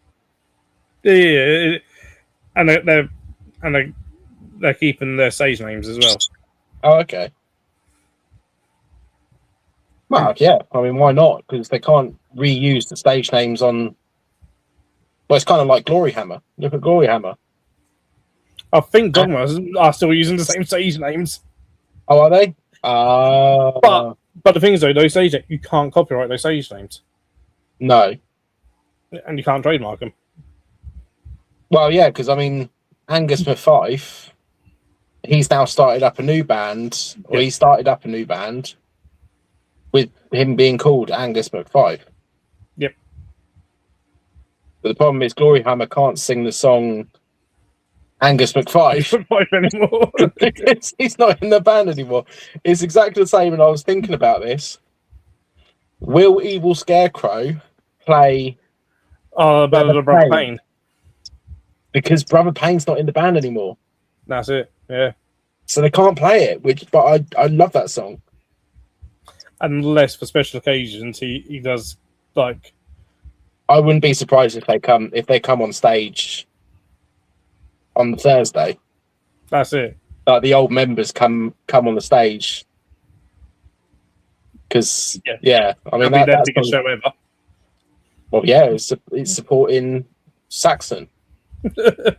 And they're keeping their stage names as well. Oh, okay. Well, yeah. I mean, why not? Because they can't reuse the stage names on. Well, it's kind of like Glory Hammer. Look at Glory Hammer. I think Dogma are still using the same stage names. Oh, are they? But the thing is, though, those stage you can't copyright those stage names. No. And you can't trademark them. Well, yeah, because I mean, Angus McFife, he's now started up a new band, or he started up a new band with him being called Angus McFife. Yep. But the problem is, Glory Hammer can't sing the song Angus McFife anymore because he's not in the band anymore. It's exactly the same, and I was thinking about this. Will Evil Scarecrow play Brother Payne? Because Brother Payne's not in the band anymore. That's it. Yeah. So they can't play it. But I love that song. Unless for special occasions he does like. I wouldn't be surprised if they come on stage on the Thursday. That's it. Like the old members come on the stage. Because I mean that's the biggest show ever. Well, yeah, it's supporting Saxon. I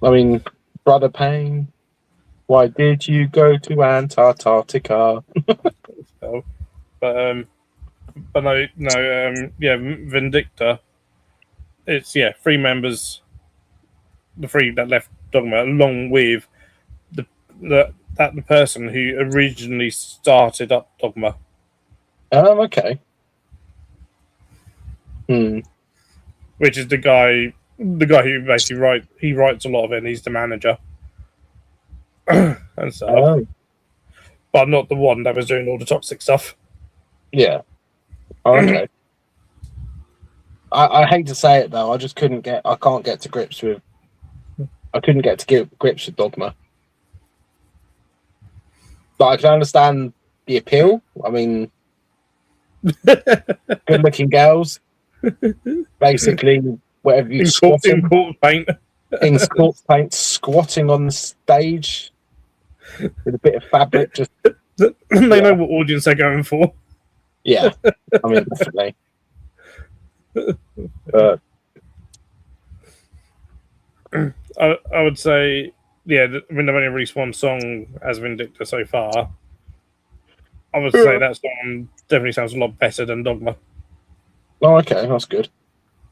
mean, Brother Payne, why did you go to Antarctica? But no, Vindicta. It's three members, the three that left Dogma, along with the person who originally started up Dogma. Okay. Which is the guy who basically writes a lot of it, and he's the manager and stuff. But not the one that was doing all the toxic stuff. Yeah. Okay. I hate to say it though, I couldn't get to grips with Dogma. But I can understand the appeal. I mean, good looking girls. Basically, whatever you in corpse paint. In corpse paint, squatting on the stage with a bit of fabric. Just they know what audience they're going for. Yeah, I mean, definitely. I would say, I mean, they've only released one song as Vindicta so far. I would say that song definitely sounds a lot better than Dogma. Oh, okay, that's good.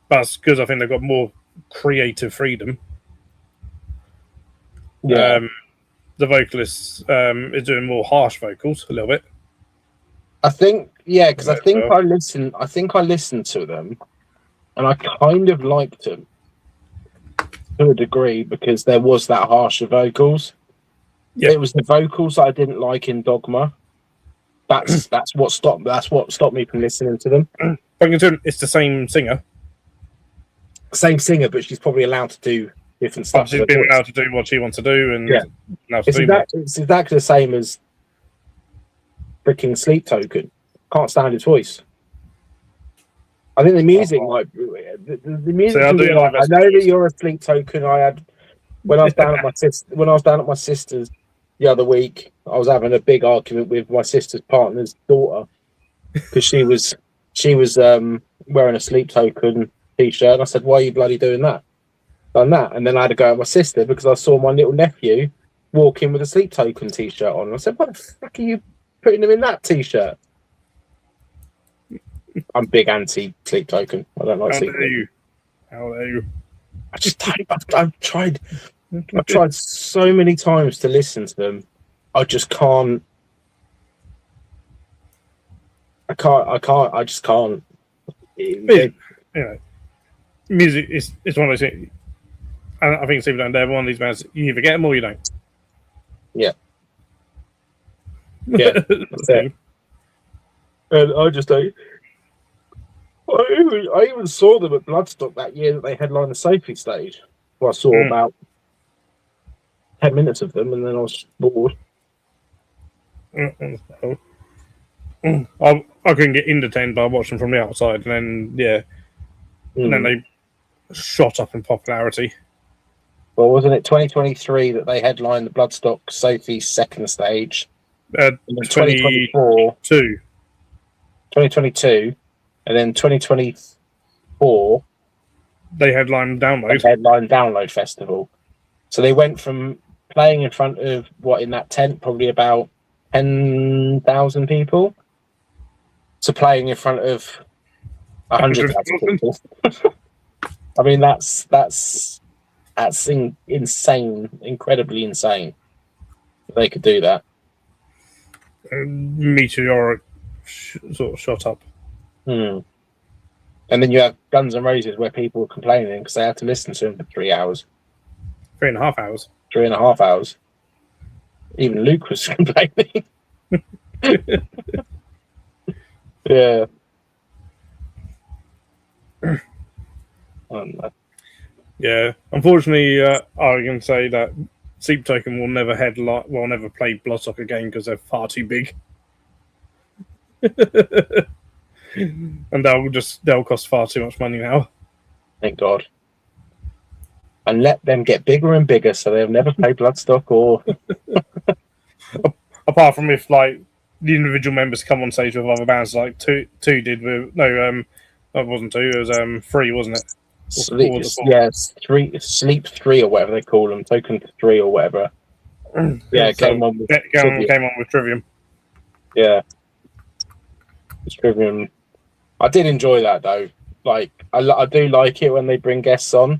That's because I think they've got more creative freedom. Yeah. The vocalist is doing more harsh vocals a little bit. I think, yeah, because I think well. I listened to them, and I kind of liked them to a degree because there was that harsher vocals. Yeah. It was the vocals I didn't like in Dogma. That's what stopped me from listening to them. But considering it's the same singer. Same singer, but she's probably allowed to do different stuff. She's been allowed to do what she wants to do, and yeah, it's exactly the same as freaking Sleep Token. Can't stand his voice. I think the music might. The music. I know that you're a Sleep Token. I had when I was down at my sister's the other week. I was having a big argument with my sister's partner's daughter because she was wearing a Sleep Token t-shirt. And I said, "Why are you bloody doing that?" Done that, and then I had to go at my sister because I saw my little nephew walking with a Sleep Token t-shirt on. And I said, "What the fuck are you putting him in that t-shirt?" I'm big anti Sleep Token. I don't like Sleep Token. How are you? I've tried so many times to listen to them. I just can't. I just can't. Music is one of those things. I think Sleep Token, they're one of these bands. You either get them or you don't. Yeah. Yeah. That's it. And I just don't. I even saw them at Bloodstock that year that they headlined the Sophie stage. Well, I saw about 10 minutes of them, and then I was bored. I couldn't get into 10 by watching from the outside, and then and then they shot up in popularity. Well, wasn't it 2023 that they headlined the Bloodstock Sophie second stage? 2024. 2022. And then 2024, they headlined Download Festival. So they went from playing in front of in that tent, probably about 10,000 people, to playing in front of 100,000 people. I mean, that's insane, incredibly insane. They could do that. Meteoric sort of shot up. And then you have Guns N' Roses where people were complaining because they had to listen to them for 3 hours. 3.5 hours. 3.5 hours. Even Luke was complaining. Yeah. Yeah. Unfortunately, I can say that Sleep Token will never play Bloodstock again because they're far too big. And they'll cost far too much money now. Thank God. And let them get bigger and bigger so they'll never play Bloodstock or apart from if the individual members come on stage with other bands like two did with that wasn't 2, it was 3, wasn't it? Sleep 3 or whatever they call them, Token 3 or whatever. Yeah, came on with Trivium. Yeah. Trivium. I did enjoy that though. I do like it when they bring guests on.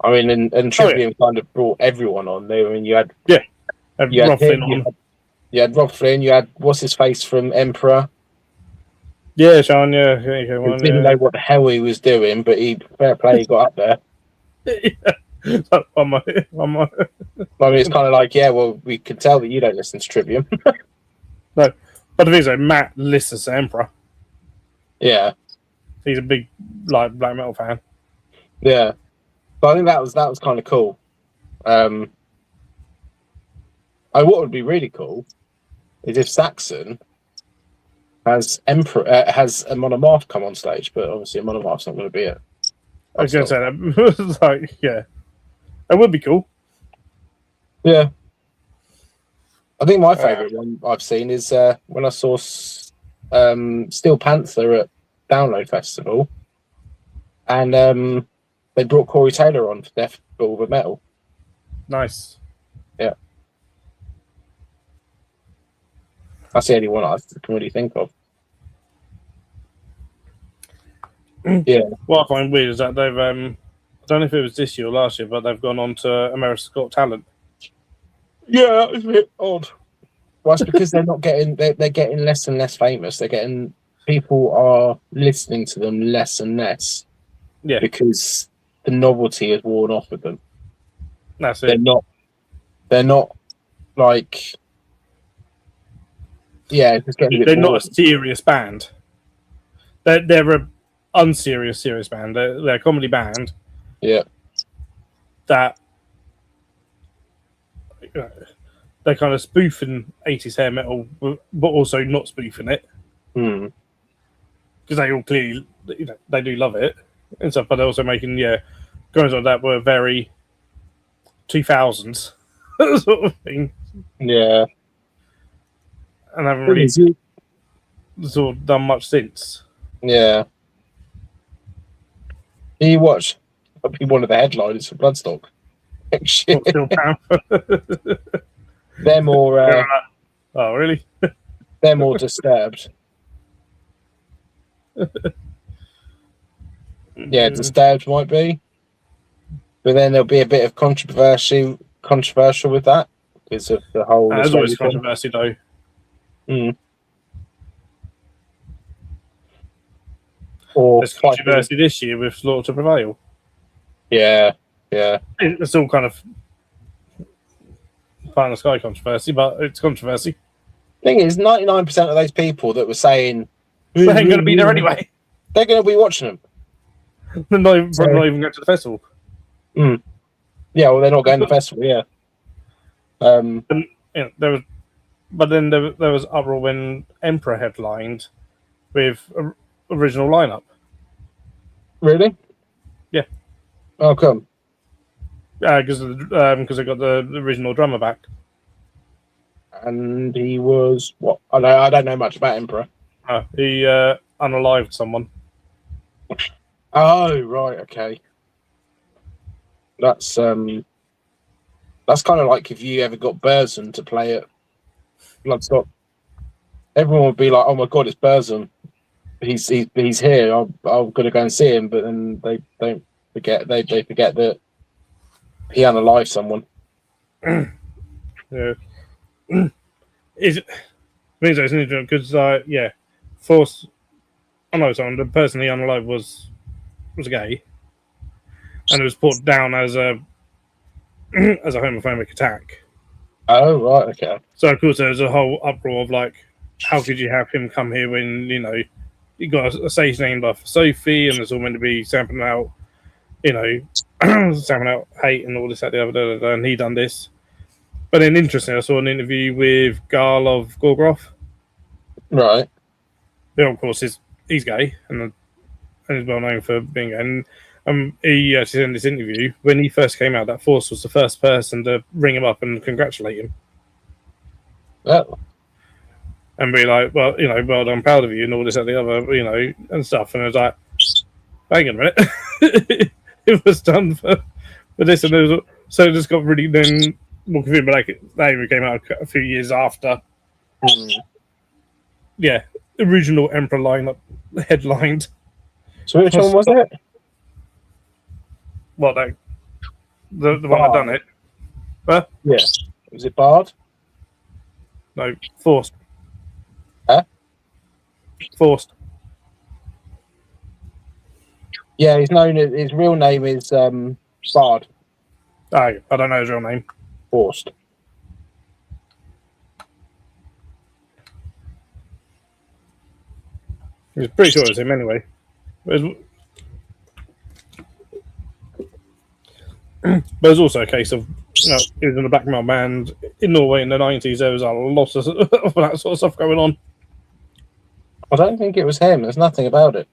I mean, and Trivium kind of brought everyone on. You had Rob Flynn on. You had Rob Flynn. You had what's his face from Emperor. Yeah, Sean. Yeah, he didn't know what the hell he was doing, but fair play. He got up there. on my. I mean, it's kind of like, well, we can tell that you don't listen to Trivium. No, but the thing is, Matt listens to Emperor. Yeah, he's a big black metal fan. Yeah, but I think that was kind of cool. What would be really cool is if Saxon has a Monomarth come on stage, but obviously a Monomarth's not going to be it. I was going to say that. It would be cool. Yeah, I think my favourite one I've seen is when I saw Steel Panther at Download Festival, and they brought Corey Taylor on for Death Over Metal. Nice. Yeah. That's the only one I can really think of. Yeah. What I find weird is that they've I don't know if it was this year or last year, but they've gone on to America's Got Talent. Yeah, it's a bit odd. Well, it's because they're not getting they're getting less and less famous. They're getting people are listening to them less and less. Yeah, because the novelty has worn off with them. that's They're it. not. They're not like. Yeah, it's just getting a bit They're not a boring. serious band. They're a unserious serious band. They're a comedy band Yeah. that they're kind of spoofing 80s hair metal, but also not spoofing it Hmm. because they all clearly they do love it and stuff. But they're also making guys like that were very 2000s sort of thing, Yeah. and haven't really sort of done much since. Yeah. You watch? I'll be one of the headliners for Bloodstock. What, Steel Panther? They're more. Oh, really? They're more disturbed. Yeah, disturbed might be, but then there'll be a bit of controversial with that because of the whole. There's always controversy, though. Mm. Or there's controversy this year with Slaughter to Prevail. Yeah, yeah. It's all kind of pie in the sky controversy, but it's controversy. Thing is, 99% of those people that were saying they ain't going to be there anyway. They're going to be watching them. They're not even going to the festival. Mm. Yeah, well, they're not going to the festival. Yeah. And, there was, but then there was uproar when Emperor headlined with original lineup. Really? Yeah. How come? Because they got the original drummer back. And he was what? I don't know much about Emperor. He unalived someone. Oh right, okay. That's kind of like if you ever got Burzum to play at Bloodstock. Everyone would be like, "Oh my god, it's Burzum. He's here. I'm gonna go and see him." But then they don't forget. They forget that he unalived someone. Yeah. It's interesting because Force. I know someone. The person he unalived was gay, and it was put down as a as a homophobic attack. Oh right, okay. So of course there was a whole uproar of like, how could you have him come here when you got a stage named after Sophie, and it's all meant to be sampling out, sampling out hate and all this, that, the other, and he done this. But then, interesting, I saw an interview with Garl of Gorgroth. Right. Who, of course, he's gay and is well known for being gay. And he actually said in this interview, when he first came out, that Force was the first person to ring him up and congratulate him. Oh. And be like, well, well, I'm proud of you and all this, that, the other, and stuff. And I was like, hang on a minute. It was done for this. And so it just got really then more confused. But that even came out a few years after. Yeah, original Emperor lineup headlined. So which one was it? What, the one that done it? Huh? Yeah. Was it Bard? No, Forced. Huh? Forced. Yeah, he's known. His real name is Bard. I don't know his real name. Forced. He's pretty sure it's him anyway. But there's also a case of, he was in a black metal band in Norway in the 90s. There was a lot of that sort of stuff going on. I don't think it was him. There's nothing about it.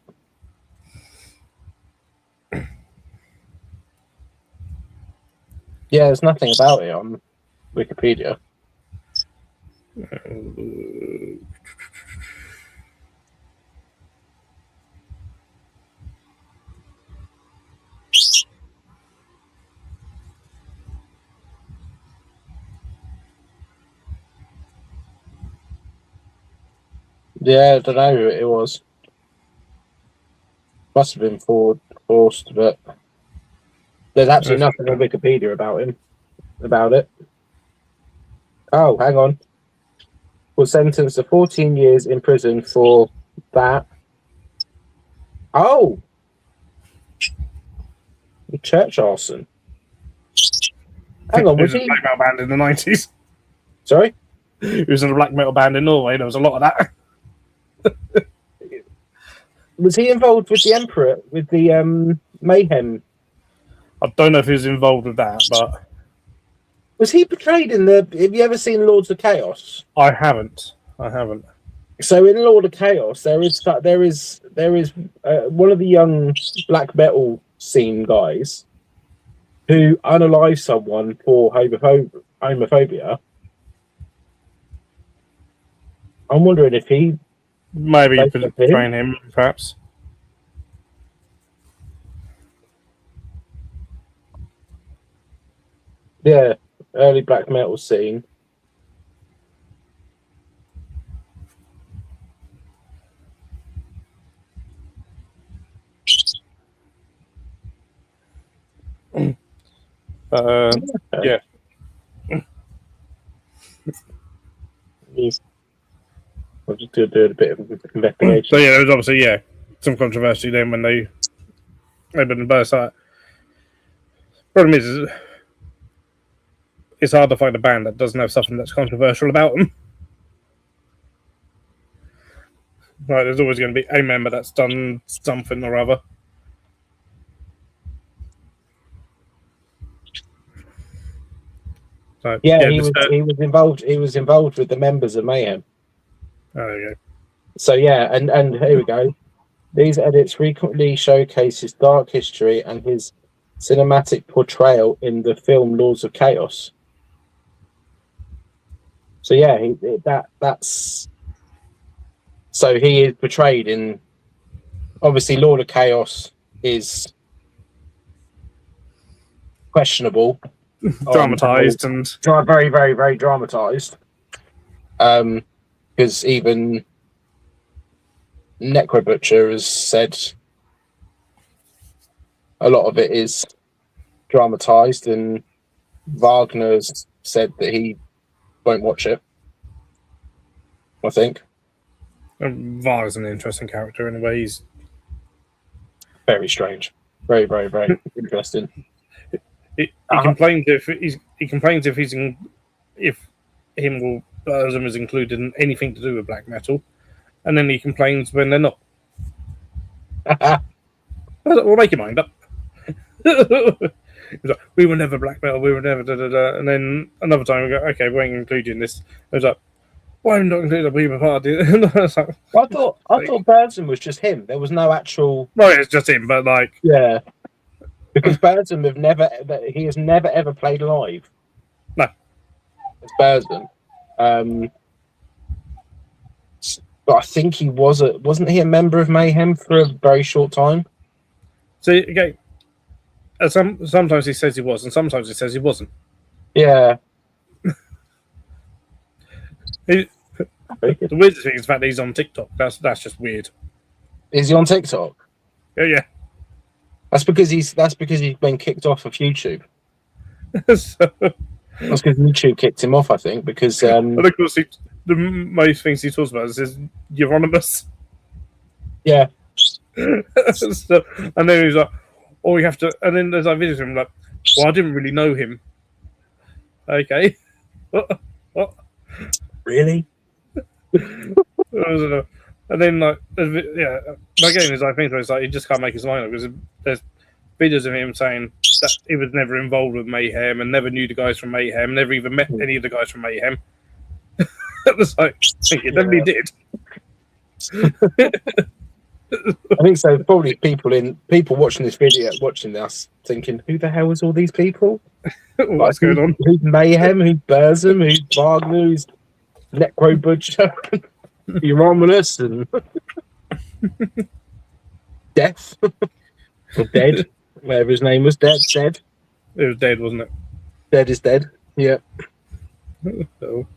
Yeah, there's nothing about it on Wikipedia. Yeah, I don't know who it was. Must have been forced, but there's absolutely nothing on Wikipedia about it. Oh, hang on. Was sentenced to 14 years in prison for that. Oh! Church arson. Hang on, was he was a black metal band in the 90s? Sorry? He was in a black metal band in Norway. There was a lot of that. Was he involved with the Emperor, with the Mayhem? I don't know if he was involved with that, but... Was he portrayed in the... Have you ever seen Lords of Chaos? I haven't. So in Lord of Chaos, there is one of the young black metal scene guys who unalives someone for homophobia. I'm wondering if he... Maybe you could train him, perhaps. Yeah, early black metal scene. Yeah. I'll just do a bit of investigation. So yeah, there was obviously some controversy then when they opened the burst site. Problem is, it's hard to find a band that doesn't have something that's controversial about them. Right, there's always going to be a member that's done something or other. So, he was involved. He was involved with the members of Mayhem. Oh, there you go. So and here we go. These edits frequently showcase his dark history and his cinematic portrayal in the film Lords of Chaos. So that's. So he is portrayed in. Obviously, Lord of Chaos is questionable. Dramatized and very, very, very dramatized. Because even Necro Butcher has said a lot of it is dramatized, and Wagner's said that he won't watch it. I think Wagner's an interesting character in a way. He's very strange, very, very, very interesting. He complains if him or Burzum is included in anything to do with black metal, and then he complains when they're not. We'll make your mind up. He's like, we were never black metal, we were never and then another time we go, okay, we won't include you in this. I was like, why am I not included? We were part of it. I thought Burzum was just him. There was no actual. Well, it's just him, but like, yeah. Because Burzum has never ever played live. No. It's Burzum. But I think he wasn't he a member of Mayhem for a very short time? So again, sometimes he says he was, and sometimes he says he wasn't. Yeah. The weirdest thing is the fact that he's on TikTok. That's just weird. Is he on TikTok? Yeah. That's because he's been kicked off of YouTube. So, that's because YouTube kicked him off, I think, because and of course the most things he talks about is Euronymous. Yeah. So, and then he's like, oh, you have to, and then there's like videos of him like, well, I didn't really know him. Okay. What? Really? And then like, again, there's like things where it's like he just can't make his mind up because there's videos of him saying that he was never involved with Mayhem and never knew the guys from Mayhem, never even met any of the guys from Mayhem. It was like, you definitely did. I think so. Probably people watching this video, watching us, thinking, "Who the hell is all these people? What's going on? Who's Mayhem? Who's Burzum? Who's Wagner? Who's Necro Butcher? Euronymous and Death or Dead, whatever his name was. Dead. It was Dead, wasn't it? Dead is dead. Yeah. So,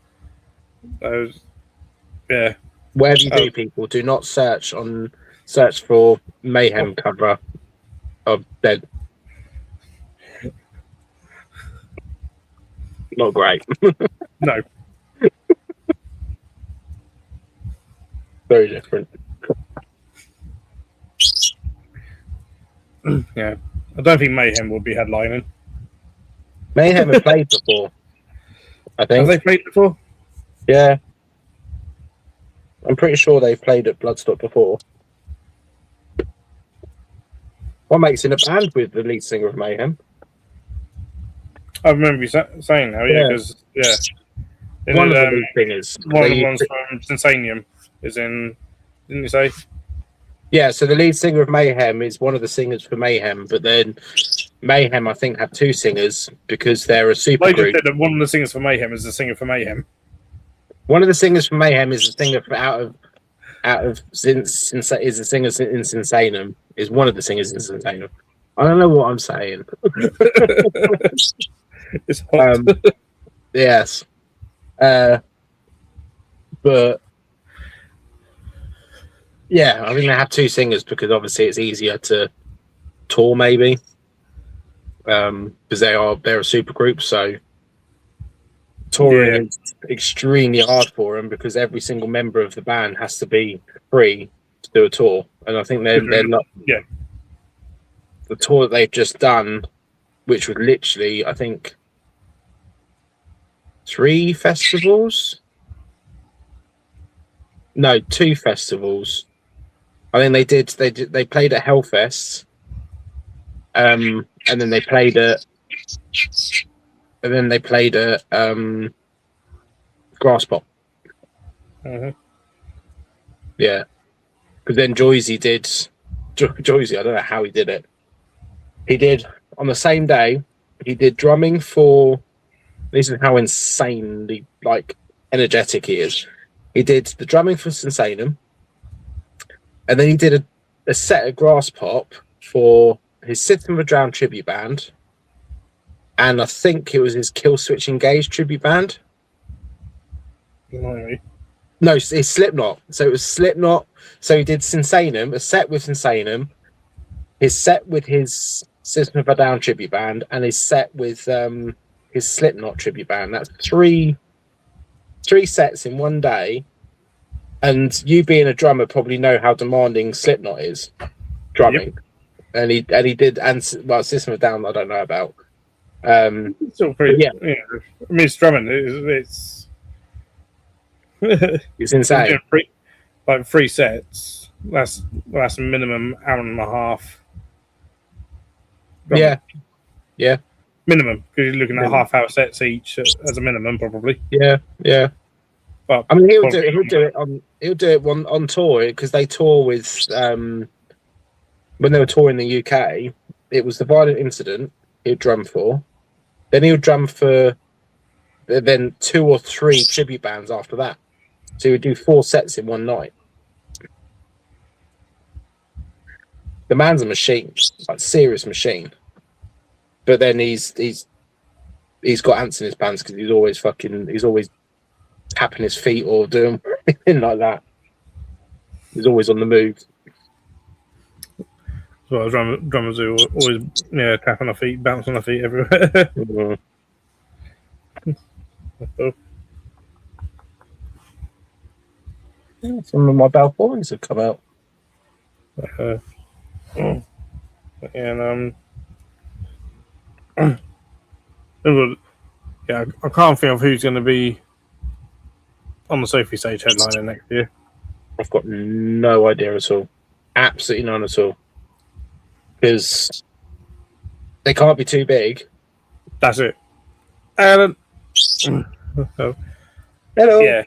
yeah. Whatever you do, people, do not search on search for Mayhem cover of Dead. Not great. No. Very different. Yeah. I don't think Mayhem will be headlining. Mayhem have played before, I think. Have they played before? Yeah. I'm pretty sure they've played at Bloodstock before. What makes in a band with the lead singer of Mayhem? I remember you saying that, yeah, because, One of the lead singers. One of the ones from Sensanium is in, didn't you say? Yeah, so the lead singer of Mayhem is one of the singers for Mayhem, but then Mayhem, I think, have two singers because they're a super I just group. said that one of the singers for Mayhem is the singer for Mayhem. One of the singers for Mayhem is the singer for out of is the singer in Sensanum. Is one of the singers in Sensanum. I don't know what I'm saying. It's hot. Yes. But yeah, I think they have two singers because obviously it's easier to tour, maybe, because they're a super group. So touring is extremely hard for them because every single member of the band has to be free to do a tour, and I think they're not. Yeah. The tour that they've just done, which was literally, I think, 3 festivals. No, 2 festivals. I think they played at Hellfest, and then they played at Grasspop. Mm-hmm. Yeah, because then Joyzy did. Joyzy, I don't know how he did it. He did on the same day. He did drumming for. This is how insanely energetic he is. He did the drumming for Sensanum, and then he did a set at Grasspop for his System of a Down tribute band, and I think it was his Kill Switch Engage tribute band. Really? No, it's Slipknot. So it was Slipknot. So he did Sensanum, a set with Sensanum, his set with his System of a Down tribute band, and his set with his Slipknot tribute band. That's three sets in one day. And you being a drummer probably know how demanding Slipknot is drumming. Yep. And he did, and well, System of a Down I don't know about. It's still pretty. Yeah. I mean, it's drumming. It's it's insane. 3 sets. That's a minimum hour and a half. Drumming. Yeah. Minimum, because you're looking at half-hour sets each as a minimum, probably. Yeah. But I mean, he'll do it on tour because they tour with when they were touring the UK. It was the Violent Incident he'd drum for. Then he would drum for 2 or 3 tribute bands after that. So he would do 4 sets in one night. The man's a machine, like serious machine. But then he's got ants in his pants because he's always tapping his feet or doing anything like that. He's always on the move. Well, drummers who always tapping their feet, bouncing their feet everywhere. Some of my Balfours have come out. And I can't think of who's going to be on the Sophie stage headliner next year. I've got no idea at all. Absolutely none at all. Because they can't be too big. That's it. Alan. Hello. Yeah.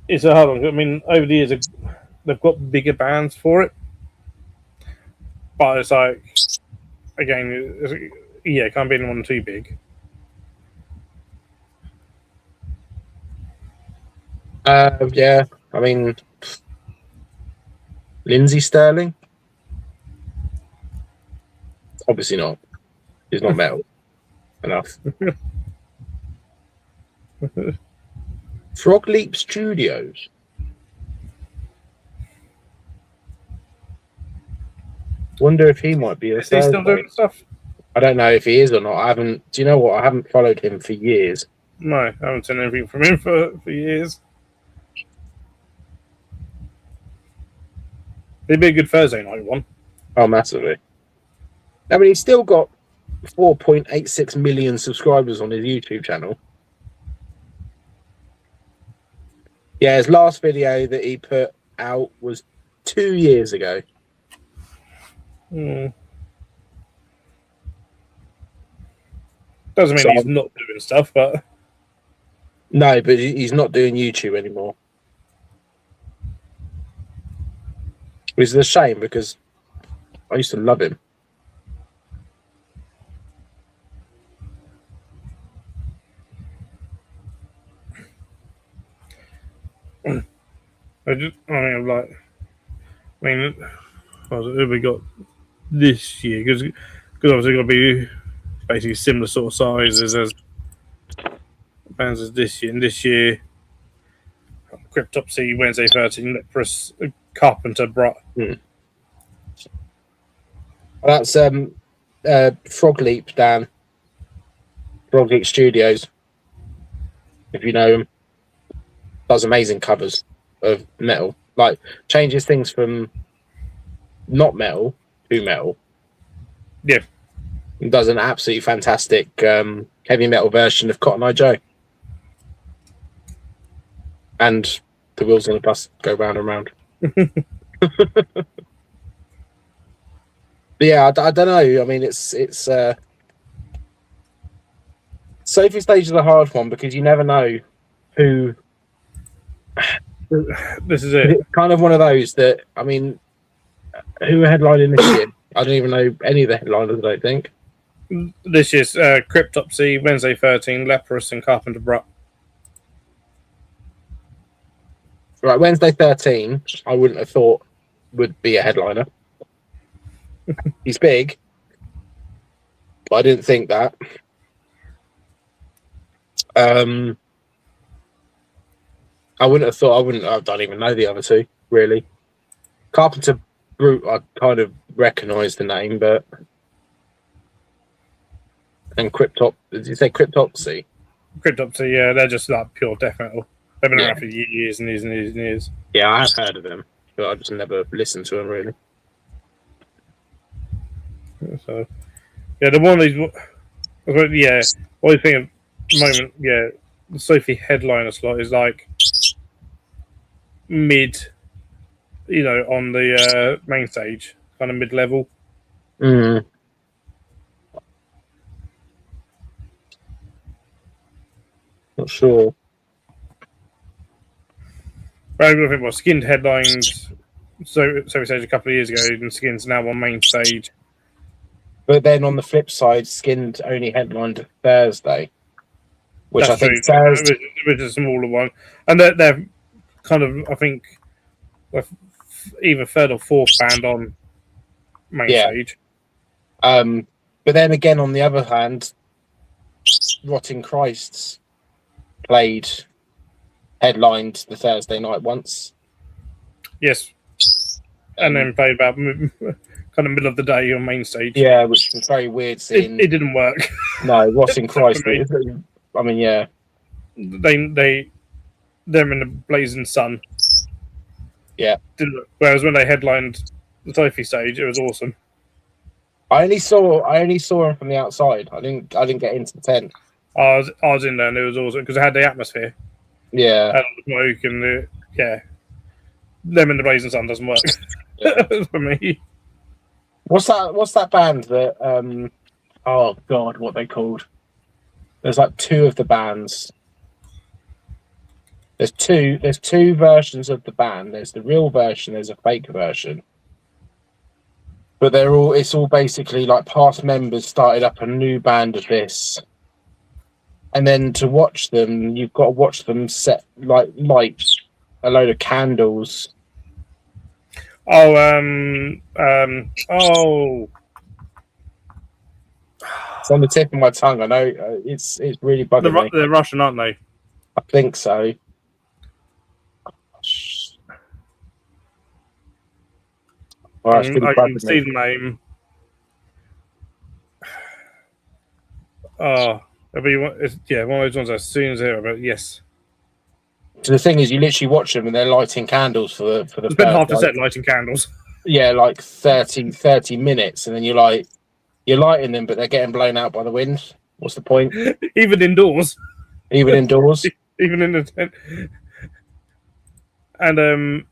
It's a hard one. I mean, over the years, they've got bigger bands for it. But it's like, again, it can't be anyone too big. Yeah. I mean, Lindsay Sterling? Obviously not. He's not metal enough. Frog Leap Studios. Wonder if he might be a Is he still doing stuff? I don't know if he is or not. I haven't. Do you know what? I haven't followed him for years. No, I haven't seen anything from him for years. He'd be a good Thursday night one. Oh, massively. I mean, he's still got 4.86 million subscribers on his YouTube channel. Yeah, his last video that he put out was 2 years ago. Doesn't mean he's not doing stuff, but... No, but he's not doing YouTube anymore. Which is a shame because I used to love him. Who we got this year? Because obviously got to be basically similar sort of sizes as bands as this year. And this year, Cryptopsy, Wednesday 13, Leprous, Carpenter, Brut. That's Frog Leap, Dan. Frog Leap Studios. If you know him. Does amazing covers of metal. Like, changes things from not metal to metal. Yeah. And does an absolutely fantastic heavy metal version of Cotton Eye Joe. And the wheels on the bus go round and round. But yeah, I don't know. I mean, it's Sophie Stage is a hard one because you never know who. This is it. It's kind of one of those that, I mean, who are headlining this year? I don't even know any of the headliners, I don't think. This year's Cryptopsy, Wednesday 13, Leprous, and Carpenter Brut. Right, Wednesday 13, I wouldn't have thought would be a headliner. He's big, but I didn't think that. I wouldn't have thought. I don't even know the other two really. Carpenter Brute, I kind of recognise the name, but and did you say Cryptopsy? Cryptopsy, yeah, they're just like pure death metal. They've been around for years and years and years and years. Yeah, I have heard of them, but I just never listened to them really. So, yeah, the one of these, yeah, what I think at the moment, yeah, the Sophie headliner slot is like mid, you know, on the main stage, kind of mid level. Not sure. But I think Skinned headlined Sophie Stage a couple of years ago, and Skinned's now on main stage. But then on the flip side, Skinned only headlined Thursday, which That's I think true, which is a smaller one, and they're kind of, I think, either third or fourth band on main stage. But then again, on the other hand, Rotting Christs headlined the Thursday night once. Yes, and then played about kind of middle of the day on main stage. Yeah, which was very weird seeing. It didn't work. No, Rotting Christ. I mean, yeah. Them in the blazing sun. Yeah. Whereas when they headlined the Sophie stage, it was awesome. I only saw them from the outside. I didn't get into the tent. I was in there and it was awesome because it had the atmosphere. Yeah. And the smoke and them in the blazing sun doesn't work for me. What's that band that oh god, what they called? There's like two of the bands. There's two versions of the band. There's the real version, there's a fake version. But it's all basically like past members started up a new band of this. And then to watch them, you've got to watch them light a load of candles. Oh, it's on the tip of my tongue. I know it's really bugging me. They're Russian, aren't they? I think so. Oh, that's really I bad can with see me. the name. Oh, it'll be one of those ones as soon as I hear about it, yes. So the thing is, you literally watch them and they're lighting candles for the Spend first, half the set lighting candles. yeah, like 30 minutes, and then you're lighting them, but they're getting blown out by the wind. What's the point? Even indoors. Even indoors. Even in the tent. And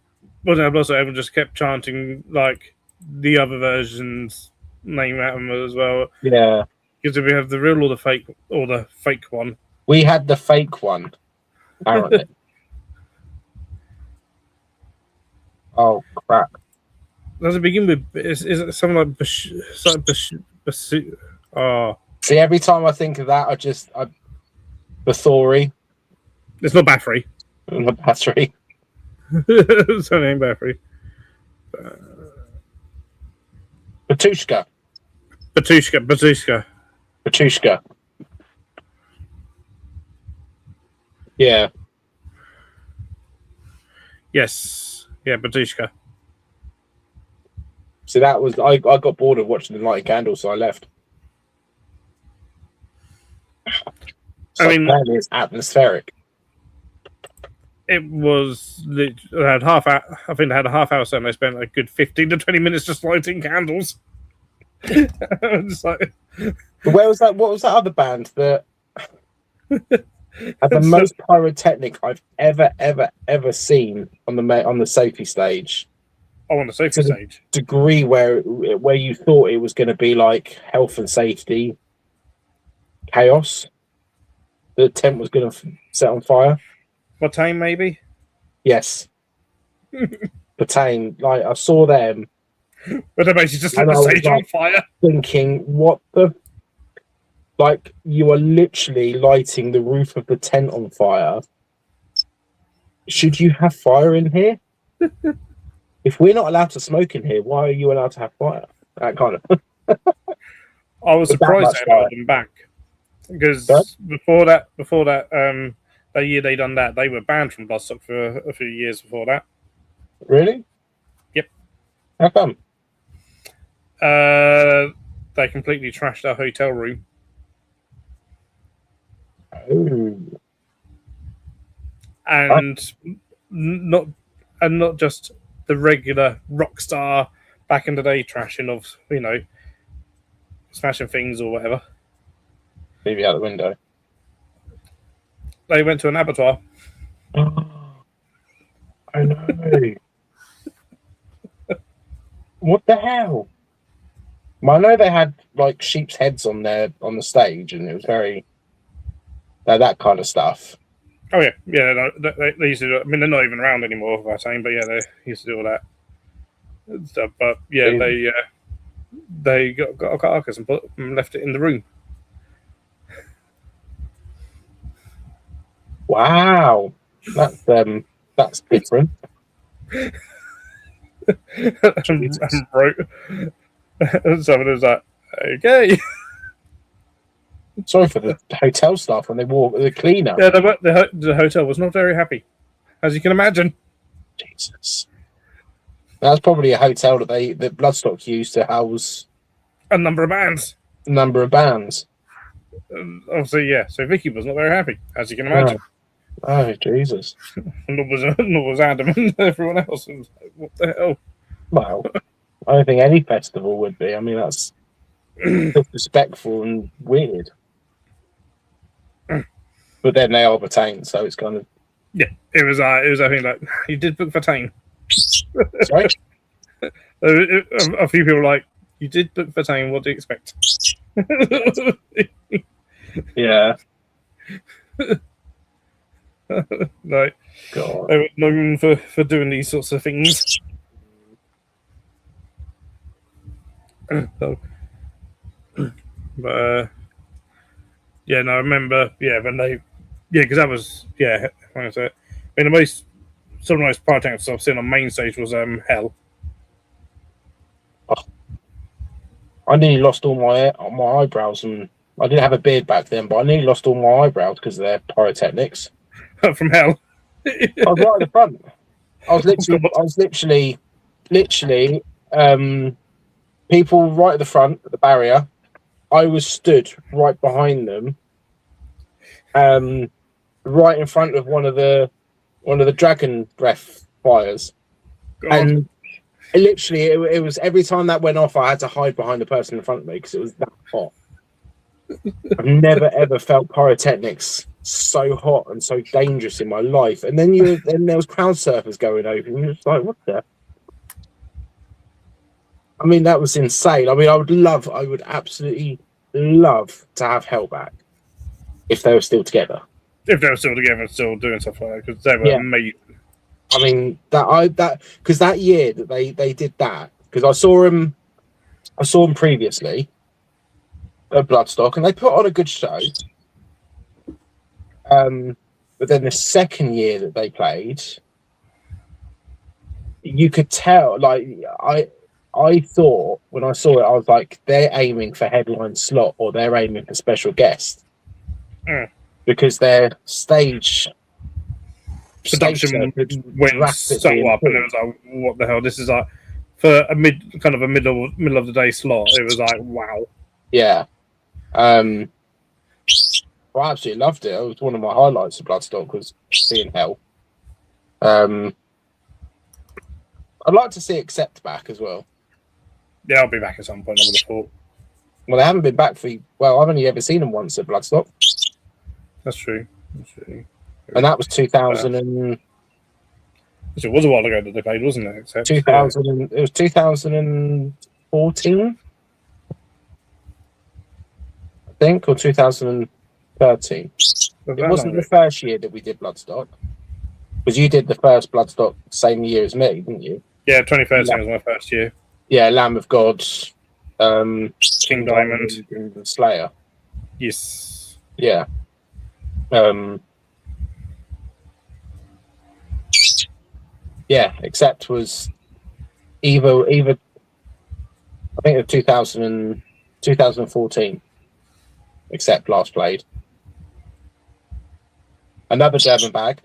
wasn't it also everyone just kept chanting like the other versions name at them as well. Yeah. Because we have the real or the fake one. We had the fake one, apparently. Oh crap! Does it begin with? Is it something like Oh, See, every time I think of that, Bathory it's not Battery. and the battery. It's her name Battery. Batushka. Batushka. Yeah. Yes. Yeah, Batushka. So that was I got bored of watching the lighting candles, so I left. I mean, it's atmospheric. it was. I had half hour. I think they had a half hour set, and I spent a good 15 to 20 minutes just lighting candles. Just like, Where was that? What was that other band that had the most pyrotechnic I've ever seen on the safety stage? Oh, on the safety stage. Degree where you thought it was going to be like health and safety chaos. The tent was going to set on fire. Botane, maybe? Yes. Botane, like I saw them. But they basically just lit the stage on fire. Thinking, what the... Like, you are literally lighting the roof of the tent on fire. Should you have fire in here? If we're not allowed to smoke in here, why are you allowed to have fire? That kind of... I was surprised they allowed them back. Because before that, that year they done that, they were banned from Bloodstock for a few years before that. Really? Yep. How come? They completely trashed our hotel room. Oh. And not just the regular rock star back in the day trashing of, smashing things or whatever. Maybe out the window. They went to an abattoir. I know. What the hell? Well, I know they had like sheep's heads on the stage, and it was very that kind of stuff. Oh yeah, yeah. They used to do it. I mean, they're not even around anymore, by saying, but yeah, they used to do all that stuff. But yeah, they got a carcass and left it in the room. Wow, that's different. And wrote, someone was like, "Okay." Sorry for the hotel staff when they walk the cleaner. Yeah, the hotel was not very happy, as you can imagine. Jesus, that's probably a hotel that Bloodstock used to house a number of bands. Obviously, yeah. So Vicky was not very happy, as you can imagine. Oh Jesus! Nor was Adam and everyone else. Was like, what the hell? Well, I don't think any festival would be. I mean, that's disrespectful and weird. But then they are Botane, so it's kind of it was. I think like you did book Botane. Sorry. A few people were like, you did book Botane. What do you expect? Yeah. Like, God. they were known for doing these sorts of things. So, but yeah, no, I remember. Yeah, when they, because that was when I said, I mean, some of the most pyrotechnic stuff I've seen on main stage was Hell. Oh. I nearly lost all my eyebrows, and I didn't have a beard back then, but I nearly lost all my eyebrows because of their pyrotechnics. From Hell. I was right at the front. I was literally people right at the front at the barrier. I was stood right behind them, right in front of one of the dragon breath fires, and literally it was every time that went off, I had to hide behind the person in front of me because it was that hot. I've never ever felt pyrotechnics so hot and so dangerous in my life. And then there was crowd surfers going over, and you're just like, what the? I mean, that was insane. I mean, I would absolutely love to have Hellback if they were still together. If they were still together and still doing stuff like that, because they were amazing. I mean, because that year that they did that, because I saw them previously at Bloodstock, and they put on a good show. But then the second year that they played, you could tell. Like I thought when I saw it, I was like, they're aiming for headline slot or they're aiming for special guest because their stage production went so up, and it was like, what the hell? This is like for a middle of the day slot. It was like, wow. Yeah. I absolutely loved it. It was one of my highlights of Bloodstock was seeing Hell. I'd like to see Accept back as well. Yeah, I'll be back at some point. I would have thought. Well, they haven't been back for. Well, I've only ever seen them once at Bloodstock. That's true. And that was 2000 and. It was a while ago that they played, wasn't it? Except 2000. It was 2014. I think, or 2013. It wasn't the first year that we did Bloodstock. Because you did the first Bloodstock same year as me, didn't you? Yeah, 2013 was my first year. Yeah, Lamb of God, King Diamond, and Slayer. Yes. Yeah. Yeah, Accept was either I think of 2014. Accept last played. Another German band.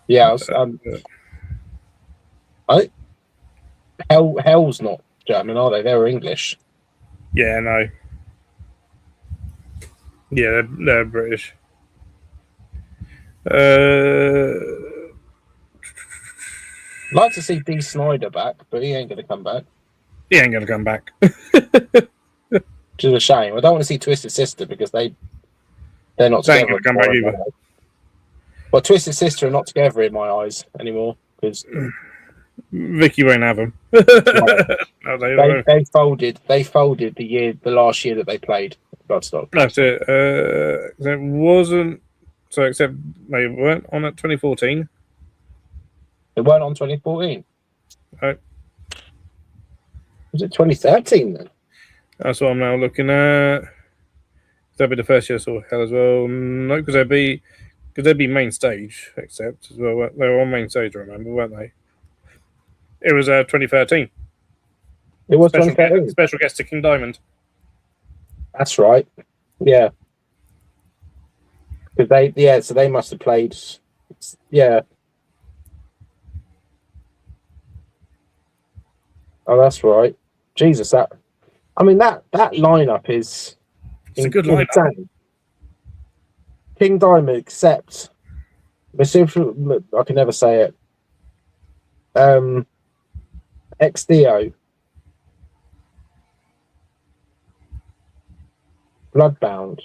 Yeah, Hell's not German, are they? They're English. Yeah, no. Yeah, they're British. I'd like to see D. Snyder back, but he ain't going to come back. He ain't going to come back. Which is a shame. I don't want to see Twisted Sister because they're not together. Ain't going to come back either. Well, Twisted Sister are not together in my eyes anymore because Vicky won't have them. No, they folded. They folded the last year that they played Bloodstock. That's it. It wasn't. So except they weren't on at 2014. They weren't on 2014. Right. Was it 2013 then? That's what I'm now looking at. That'd be the first year I saw Hell as well. No, because they'd be main stage, except as well. They were on main stage, I remember, weren't they? It was 2013. It was 2013. Special guest to King Diamond. That's right. Yeah. Because so they must have played. Yeah. Oh, that's right. Jesus, that lineup is. It's a good lineup. King Diamond, except I can never say it. XDO, Bloodbound,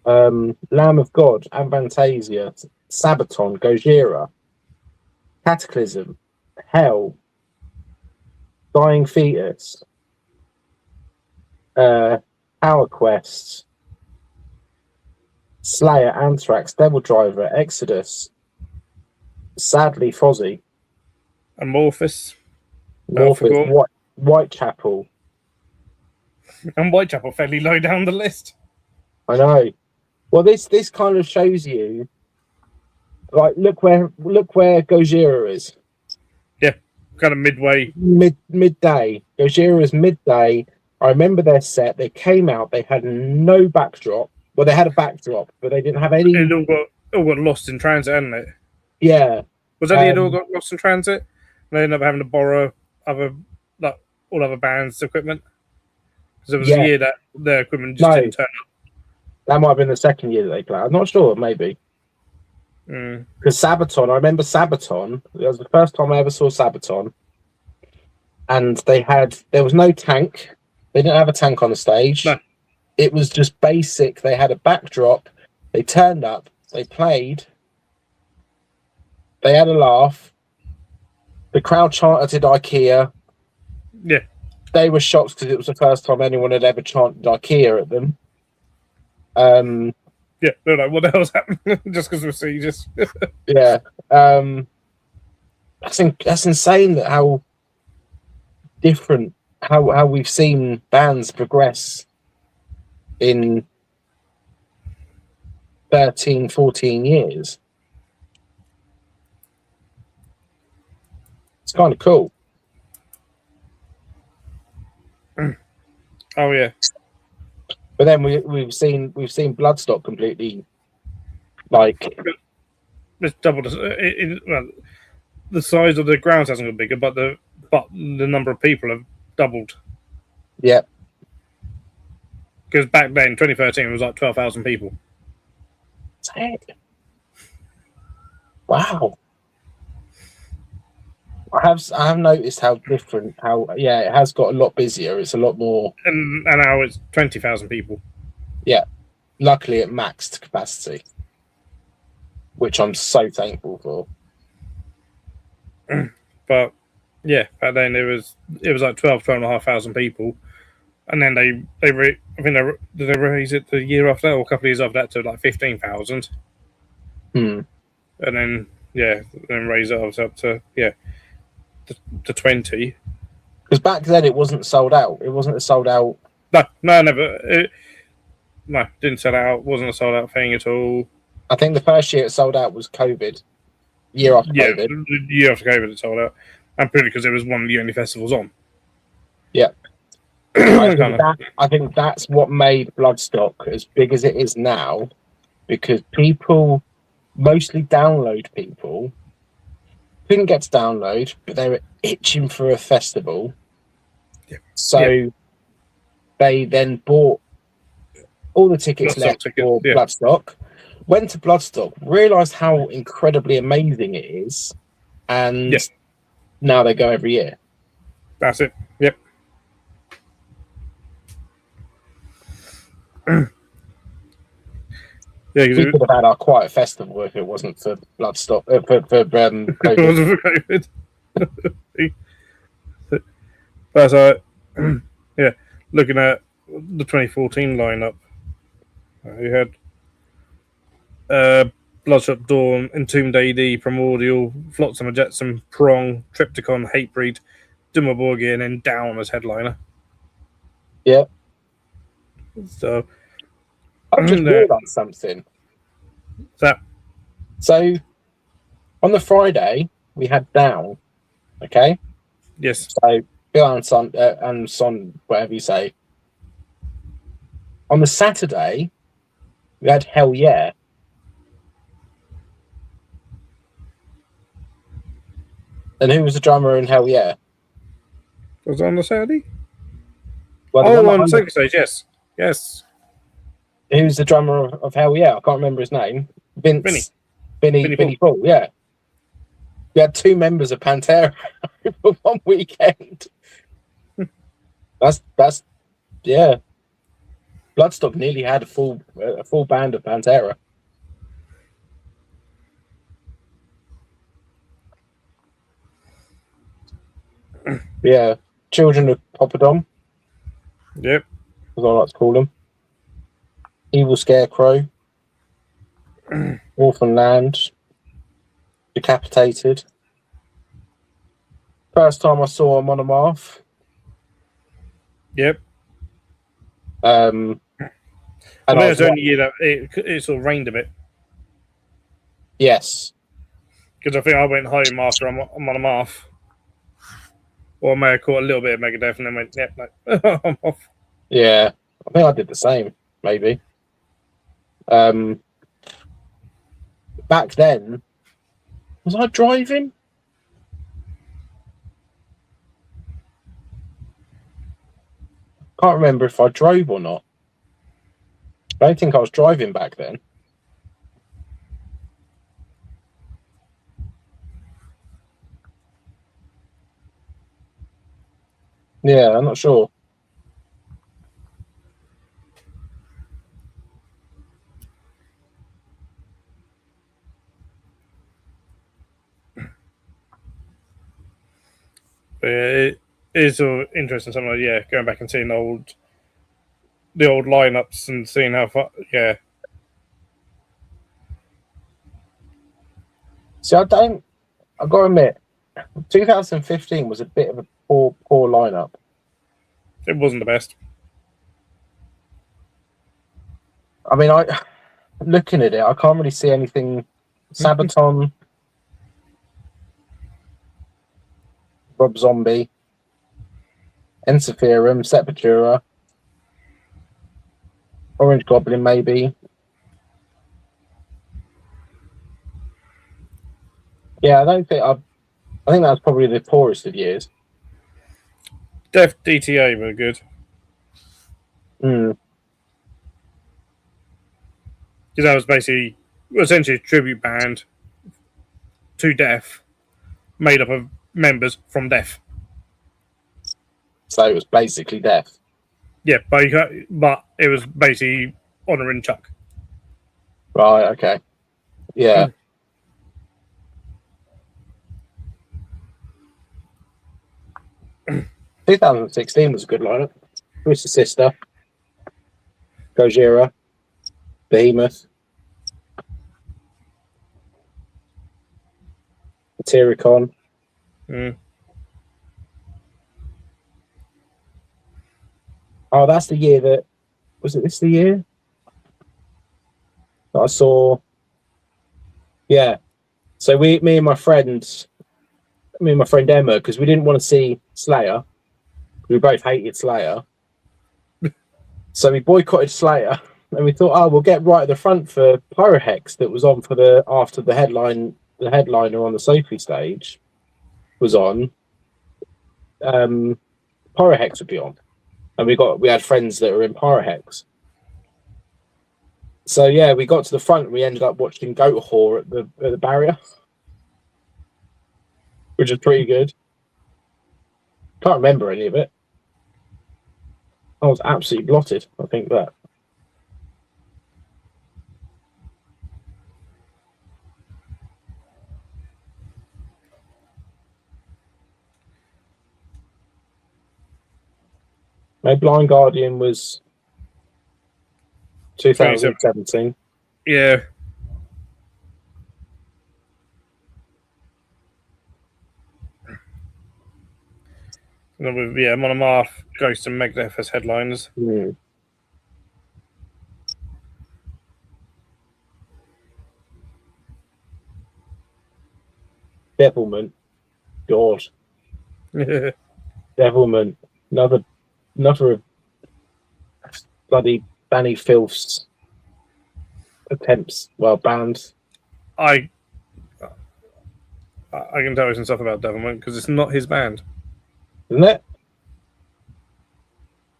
Lamb of God, Avantasia, Sabaton, Gojira, Cataclysm, Hell, Dying Fetus, Power Quest, Slayer, Anthrax, Devil Driver, Exodus, sadly Fozzy, Amorphous, Whitechapel. And Whitechapel fairly low down the list. I know. Well, this kind of shows you, like, look where Gojira is. Yeah, kind of midway. Midday. Gojira is midday. I remember their set. They came out. They had no backdrop. Well, they had a backdrop, but they didn't have any. It all got lost in transit, hadn't it? Yeah. Was that it all got lost in transit? And they ended up having to borrow all other bands' equipment? Because there was a year that their equipment just didn't turn up. That might have been the second year that they played. I'm not sure, maybe. Because Sabaton, I remember Sabaton. It was the first time I ever saw Sabaton. And there was no tank. They didn't have a tank on the stage. No. It was just basic. They had a backdrop. They turned up. They played. They had a laugh. The crowd chanted IKEA. Yeah. They were shocked because it was the first time anyone had ever chanted IKEA at them. Yeah, they're like, what the hell's happening? Just because we're sieges. Yeah. That's insane that how different, how we've seen bands progress in 13, 14 years. It's kind of cool. Oh yeah. But then we've seen Bloodstock completely it's doubled. Well, the size of the grounds hasn't got bigger, but the number of people have doubled. Yeah. Because back then, 2013, it was like 12,000 people. Wow. I have noticed how different. It has got a lot busier. It's a lot more. And now it's 20,000 people. Yeah. Luckily, at maxed capacity, which I'm so thankful for. But yeah, back then it was like 12,500 people, and then I think did they raise it the year after that or a couple of years after that to like 15,000. And then raise it up to to 20. Because back then it wasn't sold out. It wasn't a sold out. No, never. No, didn't sell out. Wasn't a sold out thing at all. I think the first year it sold out was COVID. Year after COVID. The year after COVID it sold out. And purely because it was one of the only festivals on. Yeah. I think that's what made Bloodstock as big as it is now, because people, mostly download people, couldn't get to download, but they were itching for a festival. Yeah. So they then bought all the tickets left for Bloodstock, went to Bloodstock, realised how incredibly amazing it is, and now they go every year. That's it. Yep. Yeah, we could have had our quiet festival if it wasn't for Bloodstock. For COVID. It wasn't for COVID. But looking at the 2014 lineup, you had Bloodshot Dawn, Entombed AD, Primordial, Flotsam and Jetsam, Prong, Triptychon, Hatebreed, Dumaborgi, and then Down as headliner. Yeah. So I've just realised something. So on the Friday we had Down, okay? Yes. So Bill and Son, whatever you say. On the Saturday we had Hell Yeah. And who was the drummer in Hell Yeah? Was it on the Saturday? Well, on the second stage, yes. Yes. Who's the drummer of Hell Yeah? I can't remember his name. Vinny Paul, yeah. We had two members of Pantera for one weekend. That's yeah. Bloodstock nearly had a full band of Pantera. Yeah, Children of Poppadom. Yep. As I like to call them. Evil Scarecrow. Orphan Land. Decapitated. First time I saw a Monomarth. Yep. And I think it was the only year that it sort of rained a bit. Yes. Because I think I went home after I'm on a Marth. Or I may have caught a little bit of Megadeth and then went, yep, no, I'm off. Yeah, I think I did the same. Maybe. Back then, was I driving? Can't remember if I drove or not. I don't think I was driving back then. Yeah, I'm not sure. But it is sort of interesting. Something like, going back and seeing the old lineups and seeing how far. Yeah. See, I've got to admit, 2015 was a bit of a poor lineup. It wasn't the best. I mean, looking at it, I can't really see anything. Sabaton, Rob Zombie, Encephalum, Sepultura, Orange Goblin, maybe. Yeah, I think that was probably the poorest of years. Def DTA were good. Mm. Because that was basically essentially a tribute band to Def, made up of members from Def. So it was basically Def. Yeah, but it was basically honouring Chuck. Right. Okay. Yeah. 2016 was a good lineup. Twisted Sister, Gojira, Behemoth, Satyricon. Oh, that's the year that was it. This the year that I saw. Yeah. So me and my friend Emma, because we didn't want to see Slayer. We both hated Slayer. So we boycotted Slayer, and we thought, oh, we'll get right at the front for Pyrohex that was on for after the headliner on the Sophie stage was on. Pyrohex would be on, and we had friends that were in Pyrohex. So yeah, we got to the front. And we ended up watching Goat Whore at the barrier, which is pretty good. Can't remember any of it. I was absolutely blotted. I think that. My Blind Guardian was 2017. Yeah. With Monomarth, Ghost, and Megadeth as headliners. Devilment, God. Devilment, another of bloody Danny Filth's attempts. Well, bands. I can tell you some stuff about Devilment because it's not his band, isn't it?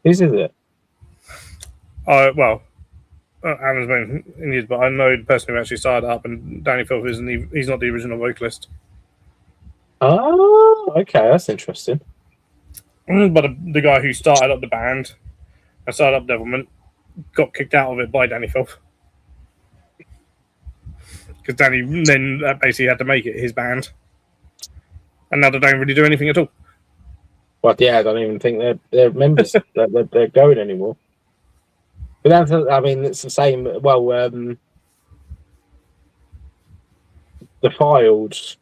Whose is it? Aaron's been in years, but I know the person who actually started up, and Danny Filth he's not the original vocalist. Oh, okay, that's interesting. But the guy who started up the band and started up Devilment got kicked out of it by Danny Filth. Because Danny then basically had to make it his band. And now they don't really do anything at all. Well, yeah, I don't even think they're members. they're going anymore. But that's, I mean, it's the same. Well, Defiled,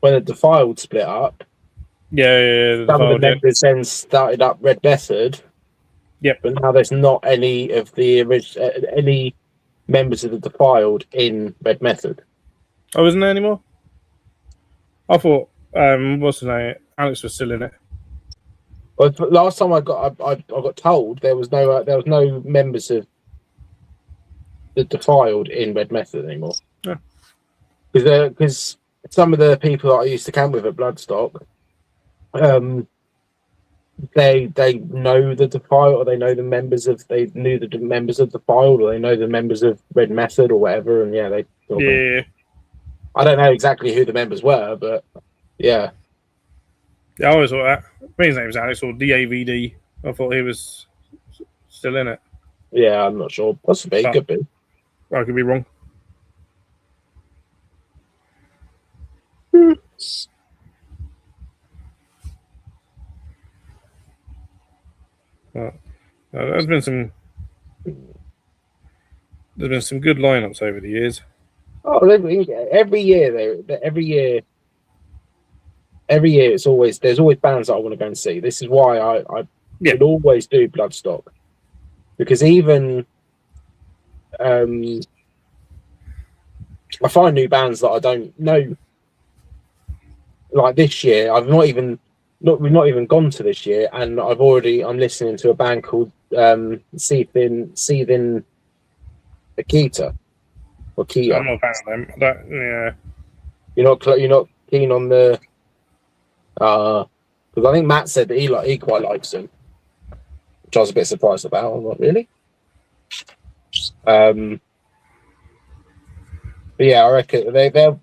when the Defiled split up. Yeah. Some of the members then started up Red Method. Yep. But now there's not any of the any members of the Defiled in Red Method. Oh, isn't there anymore? I thought, what's his name? Alex was still in it. Well, last time I got told there was no members of the Defiled in Red Method anymore. Yeah. Because some of the people that I used to camp with at Bloodstock, they know the Defiled, or they know the members of the members of Defiled, or they know the members of Red Method or whatever, and yeah, they Yeah. I don't know exactly who the members were, but yeah. Yeah, I always thought that. I think his name was Alex or DAVD. I thought he was still in it. Yeah, I'm not sure. Possibly, But could be. I could be wrong. There's been some good lineups over the years. Oh, every year, there's always bands that I want to go and see. This is why I would always do Bloodstock, because even I find new bands that I don't know. Like this year, we've not even gone to this year, and I'm listening to a band called Seething Akita or Kia. I'm not a fan of them. Yeah. You're not keen on the because I think Matt said that he quite likes them, which I was a bit surprised about. I'm not really. But yeah, I reckon they're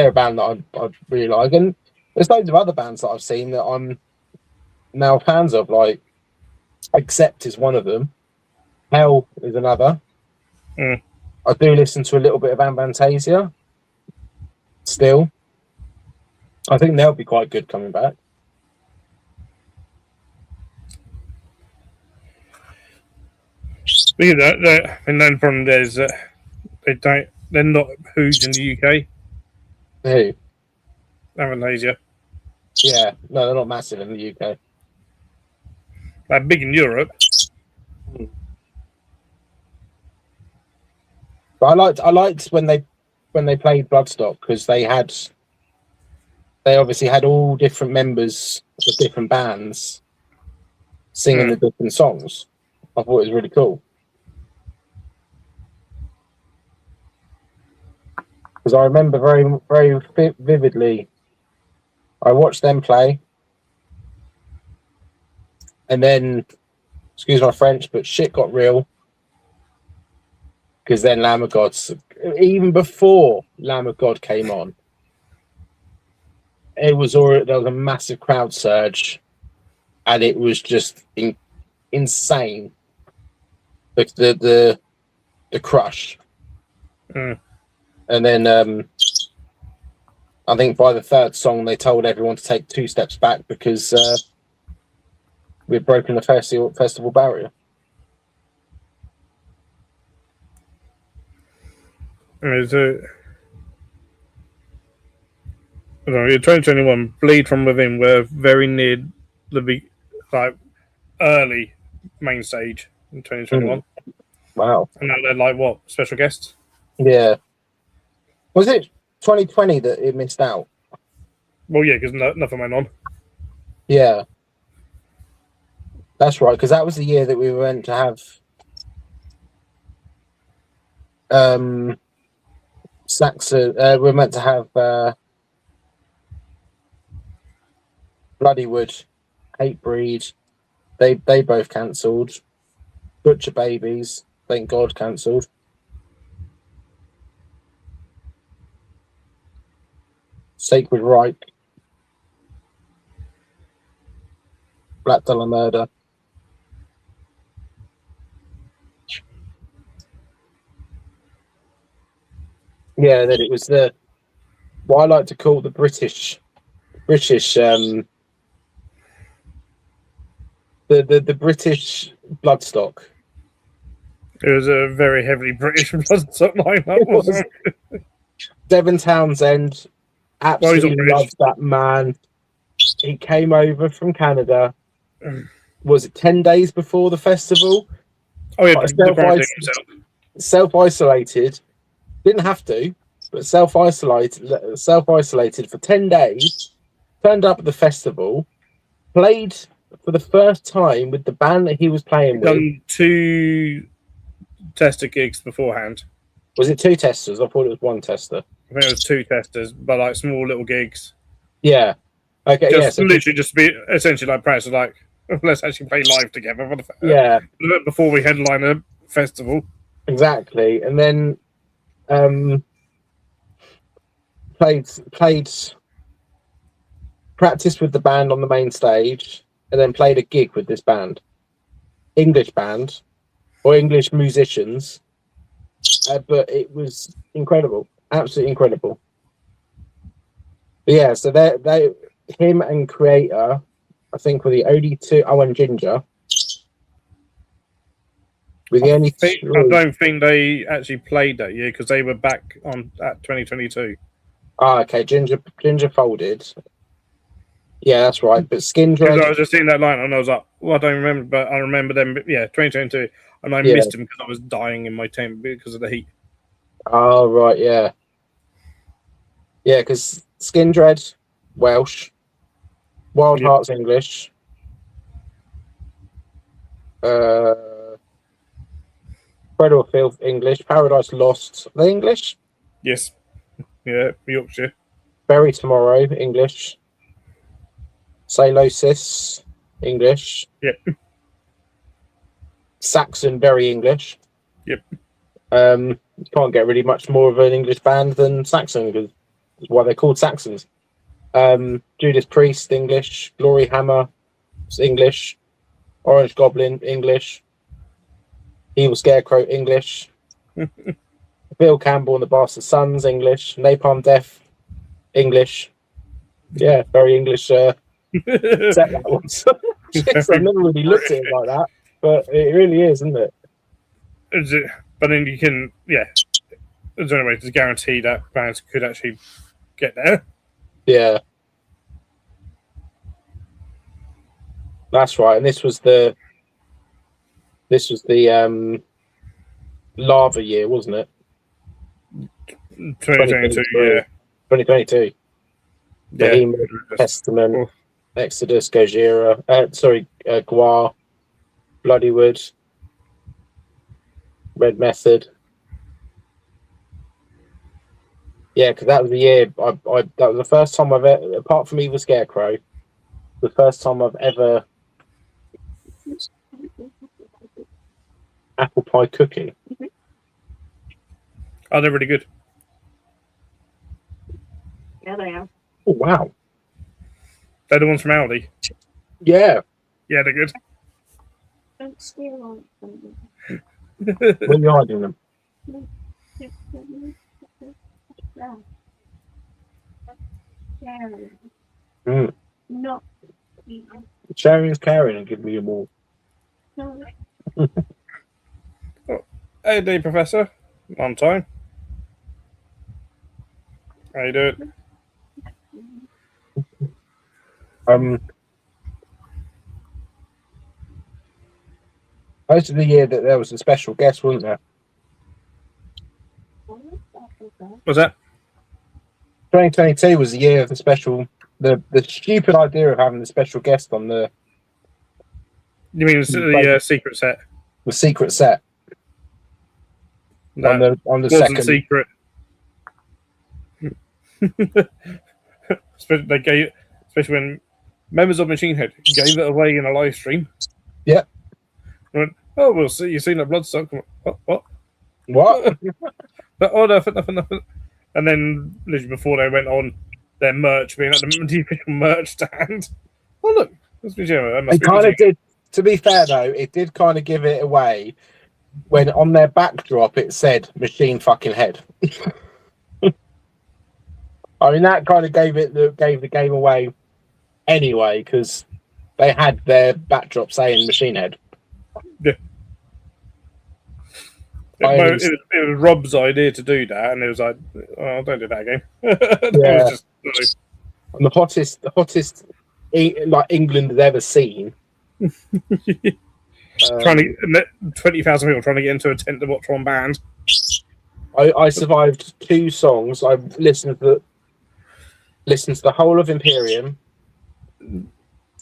a band that I really like, and there's loads of other bands that I've seen that I'm now fans of. Like Accept is one of them. Hell is another. Mm. I do listen to a little bit of Ambantasia. Still, I think they'll be quite good coming back. Speaking of that, and then from there's they're not huge in the UK. Who? Ambantasia. Yeah, no, they're not massive in the UK. They're big in Europe. But I liked when they played Bloodstock, because they obviously had all different members of different bands singing the different songs. I thought it was really cool. Because I remember very, very vividly, I watched them play, and then, excuse my French, but shit got real. Because then Lamb of God, even before Lamb of God came on, there was a massive crowd surge, and it was just insane. The crush. And then I think by the third song they told everyone to take 2 steps back because we'd broken the festival barrier. It's in 2021, Bleed From Within were very near the early main stage in 2021. Wow. And now they're like what? Special guests? Yeah. Was it 2020 that it missed out? Well, yeah, because nothing went on. Yeah. That's right, because that was the year that we were meant to have Saxon. We were meant to have Bloodywood, Hatebreed. They both cancelled. Butcher Babies, thank God, cancelled. Sacred Right, Black Dollar Murder. Yeah, then it was what I like to call the British the British Bloodstock. It was a very heavily British Bloodstock lineup, wasn't it? Devin Townsend absolutely loves that man. He came over from Canada. Was it 10 days before the festival? Oh yeah, self-isolated. Didn't have to, but self-isolated for 10 days. Turned up at the festival, played for the first time with the band that he was playing He'd with. done 2 tester gigs beforehand. Was it 2 testers? I thought it was 1 tester. I think it was 2 testers, but like small little gigs. Yeah. Okay. Just yeah. So literally just be essentially like practice, like let's actually play live together. Yeah. Before we headline a festival. Exactly, and then practiced with the band on the main stage, and then played a gig with this band, English band, or English musicians. But it was incredible, absolutely incredible. But yeah, so him and Creator, I think, were the only 2. Oh, and Ginger. With the only I don't think they actually played that year because they were back on at 2022. Ah, okay. Ginger folded. Yeah, that's right. But Skin Dread. I was just seeing that line and I was like, well, I don't remember, but I remember them. But yeah, 2022, and I missed them because I was dying in my tent because of the heat. Oh right, yeah, yeah. Because Skin Dread, Welsh, Wild Hearts, English. Cradle of Filth, English. Paradise Lost, the English. Yes. Yeah, Yorkshire. Bury Tomorrow, English. Salosis, English. Yep. Saxon, very English. Yep. You can't get really much more of an English band than Saxon, because that's why they're called Saxons. Judas Priest, English. Glory Hammer, English. Orange Goblin, English. Evil Scarecrow, English. Bill Campbell and the Bastard Sons, English. Napalm Death, English. Yeah, very English set that was. I've never really looked at it like that, but it really is, isn't it? But then you can, there's no way to guarantee that bands could actually get there. Yeah. That's right. And this was the lava year, wasn't it? 2022, yeah. 2022. Behemoth, Testament, Oh. Exodus, Gojira, Gua, Bloodywood, Red Method. Yeah, because that was the year that was the first time I've ever, apart from Evil Scarecrow, the first time I've ever apple pie cookie. Oh, they're really good. Yeah, they are. Oh wow! They're the ones from Aldi. Yeah. Yeah, they're good. Don't steal on them. Where are you hiding them? Sharing. Not Sharing is caring, and give me a more. no. Hey, day, Professor. On time. How you doing? Most of the year that there was a special guest, wasn't there? What's that? 2022 was the year of the special. The stupid idea of having the special guest on the You mean the secret set? The secret set. That on the wasn't second secret. Especially when members of Machine Head gave it away in a live stream. Yeah. Went, oh, we'll see. You've seen that bloodstock. What? What? Oh, nothing. And then literally before they went on their merch, being at the official merch stand. Oh look, It kind of did. To be fair though, it did kind of give it away when on their backdrop it said "Machine Fucking Head." I mean, that kind of gave the game away anyway, because they had their backdrop saying "Machine Head." Yeah. It was Rob's idea to do that, and it was like, "Oh, don't do that again." Yeah. And the hottest like England has ever seen. Trying to 20,000 people trying to get into a tent to watch one band. I survived 2 songs. I listened to the whole of Imperium,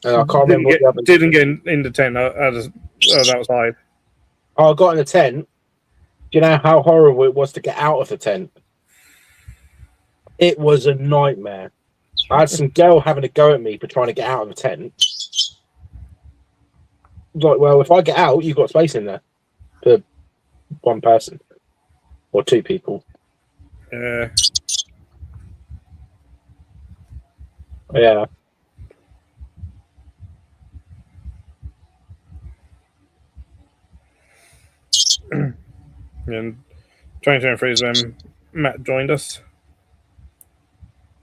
And I can't remember what the other... Didn't get in the tent. I was outside. I got in the tent. Do you know how horrible it was to get out of the tent? It was a nightmare. I had some girl having a go at me for trying to get out of the tent. I was like, well, if I get out, you've got space in there for one person or two people. Yeah. Yeah. And 2023 is when Matt joined us.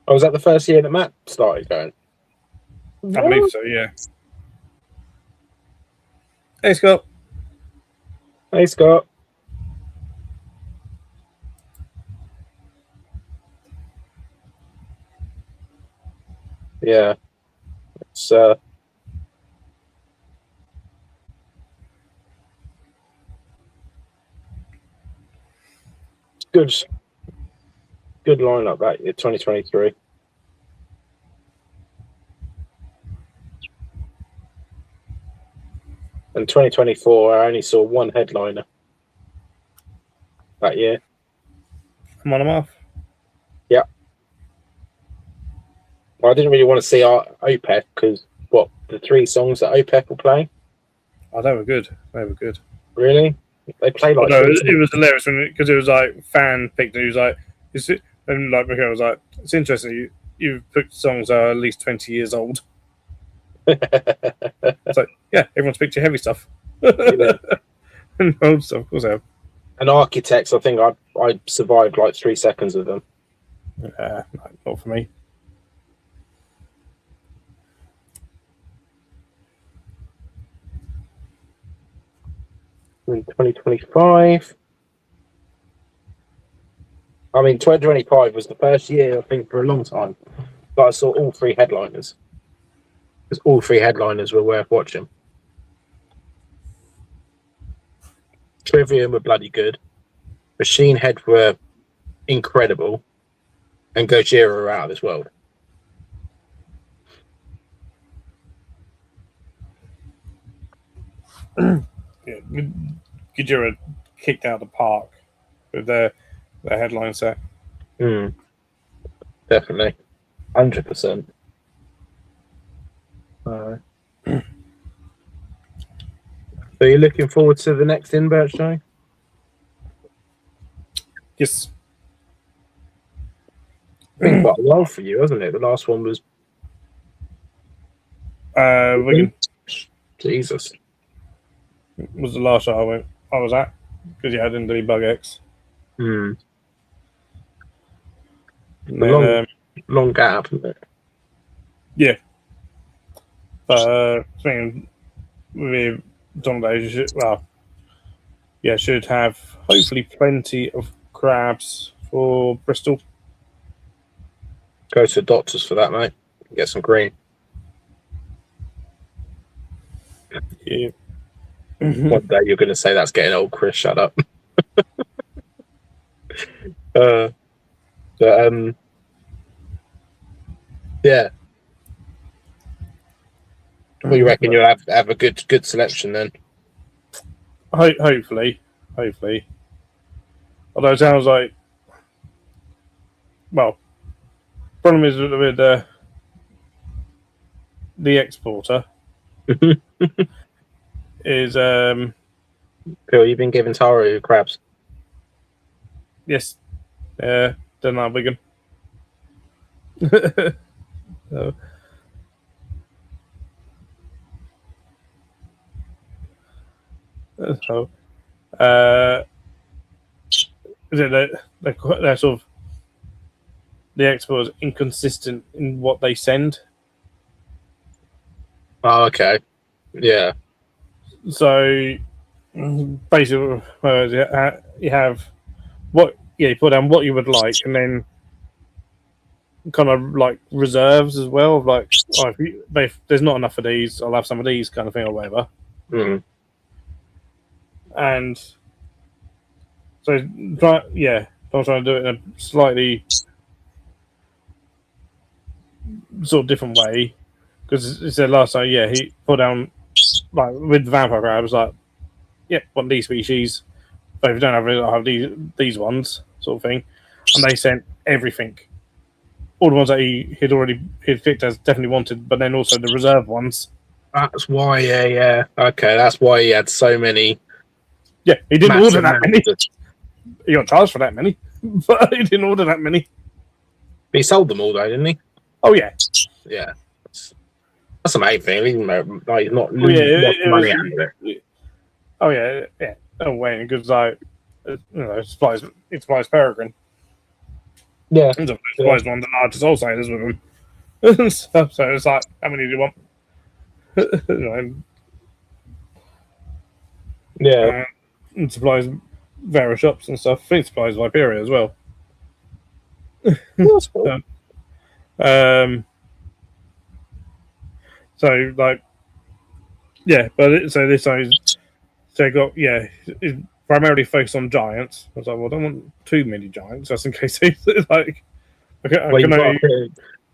Oh, was that the first year that Matt started going? I believe so, yeah. Hey, Scott. Hey, Scott. Yeah. It's good lineup that year, 2023. And 2024, I only saw one headliner that year. I'm on him off. Yeah. Well, I didn't really want to see our OPEC because the 3 songs that OPEC will play? Oh, they were good. They were good. Really? They play like... No, it was hilarious because it was like fan picked. And he was like, and like Michael was like, it's interesting. You've picked songs that are at least 20 years old. It's like, yeah, everyone's picked your heavy stuff. Yeah. And old stuff, of course I have. And Architects, I think I survived like 3 seconds of them. No, not for me. In 2025. I mean, 2025 was the first year, I think, for a long time that I saw all 3 headliners. Because all 3 headliners were worth watching. Trivium were bloody good. Machine Head were incredible. And Gojira are out of this world. Yeah, Gojira kicked out the park with their headline set. Definitely. 100%. So you're looking forward to the next Invert show? Yes. It's been quite a while for you, hasn't it? The last one was... Wigan. Jesus. Was the last show I was at because I didn't do Bug X. Long gap, isn't it? Yeah. But with Donald should have hopefully plenty of crabs for Bristol. Go to the doctors for that, mate. Get some green. Yeah. One day you're going to say that's getting old, Chris. Shut up. Yeah. What do you reckon? You'll have a good selection then? Hopefully. Although it sounds like, well, problem is with the exporter is Phil, you've been giving Taro crabs. yes, they're not vegan. So. So, is it that they're sort of the exporters inconsistent in what they send? Oh, okay. Yeah. So basically, you have you put down what you would like, and then kind of like reserves as well. Like, if there's not enough of these, I'll have some of these kind of thing or whatever. And so, I'm trying to do it in a slightly sort of different way Because he said last time, yeah, he put down like with the vampire crabs, like, yeah, want these species, but if you don't have it, I'll have these ones, sort of thing. And they sent everything, all the ones that he'd picked as definitely wanted, but then also the reserve ones. That's why, yeah. Okay, that's why he had so many. Yeah, he didn't order that many. But He got charged for that many, but he didn't order that many. he sold them all though, didn't he? Oh yeah, Yeah. That's the main thing. He's not money out of it. Oh yeah. No way, because like, it supplies Peregrine. Yeah. It supplies one of the largest wholesalers with them. so it's like, how many do you want? Yeah. And supplies various shops and stuff. I think it supplies Viperia as well. That's cool. So like, yeah, but so this is so got it's primarily focused on giants. I was like, well, I don't want too many giants, just in case they like. Well, you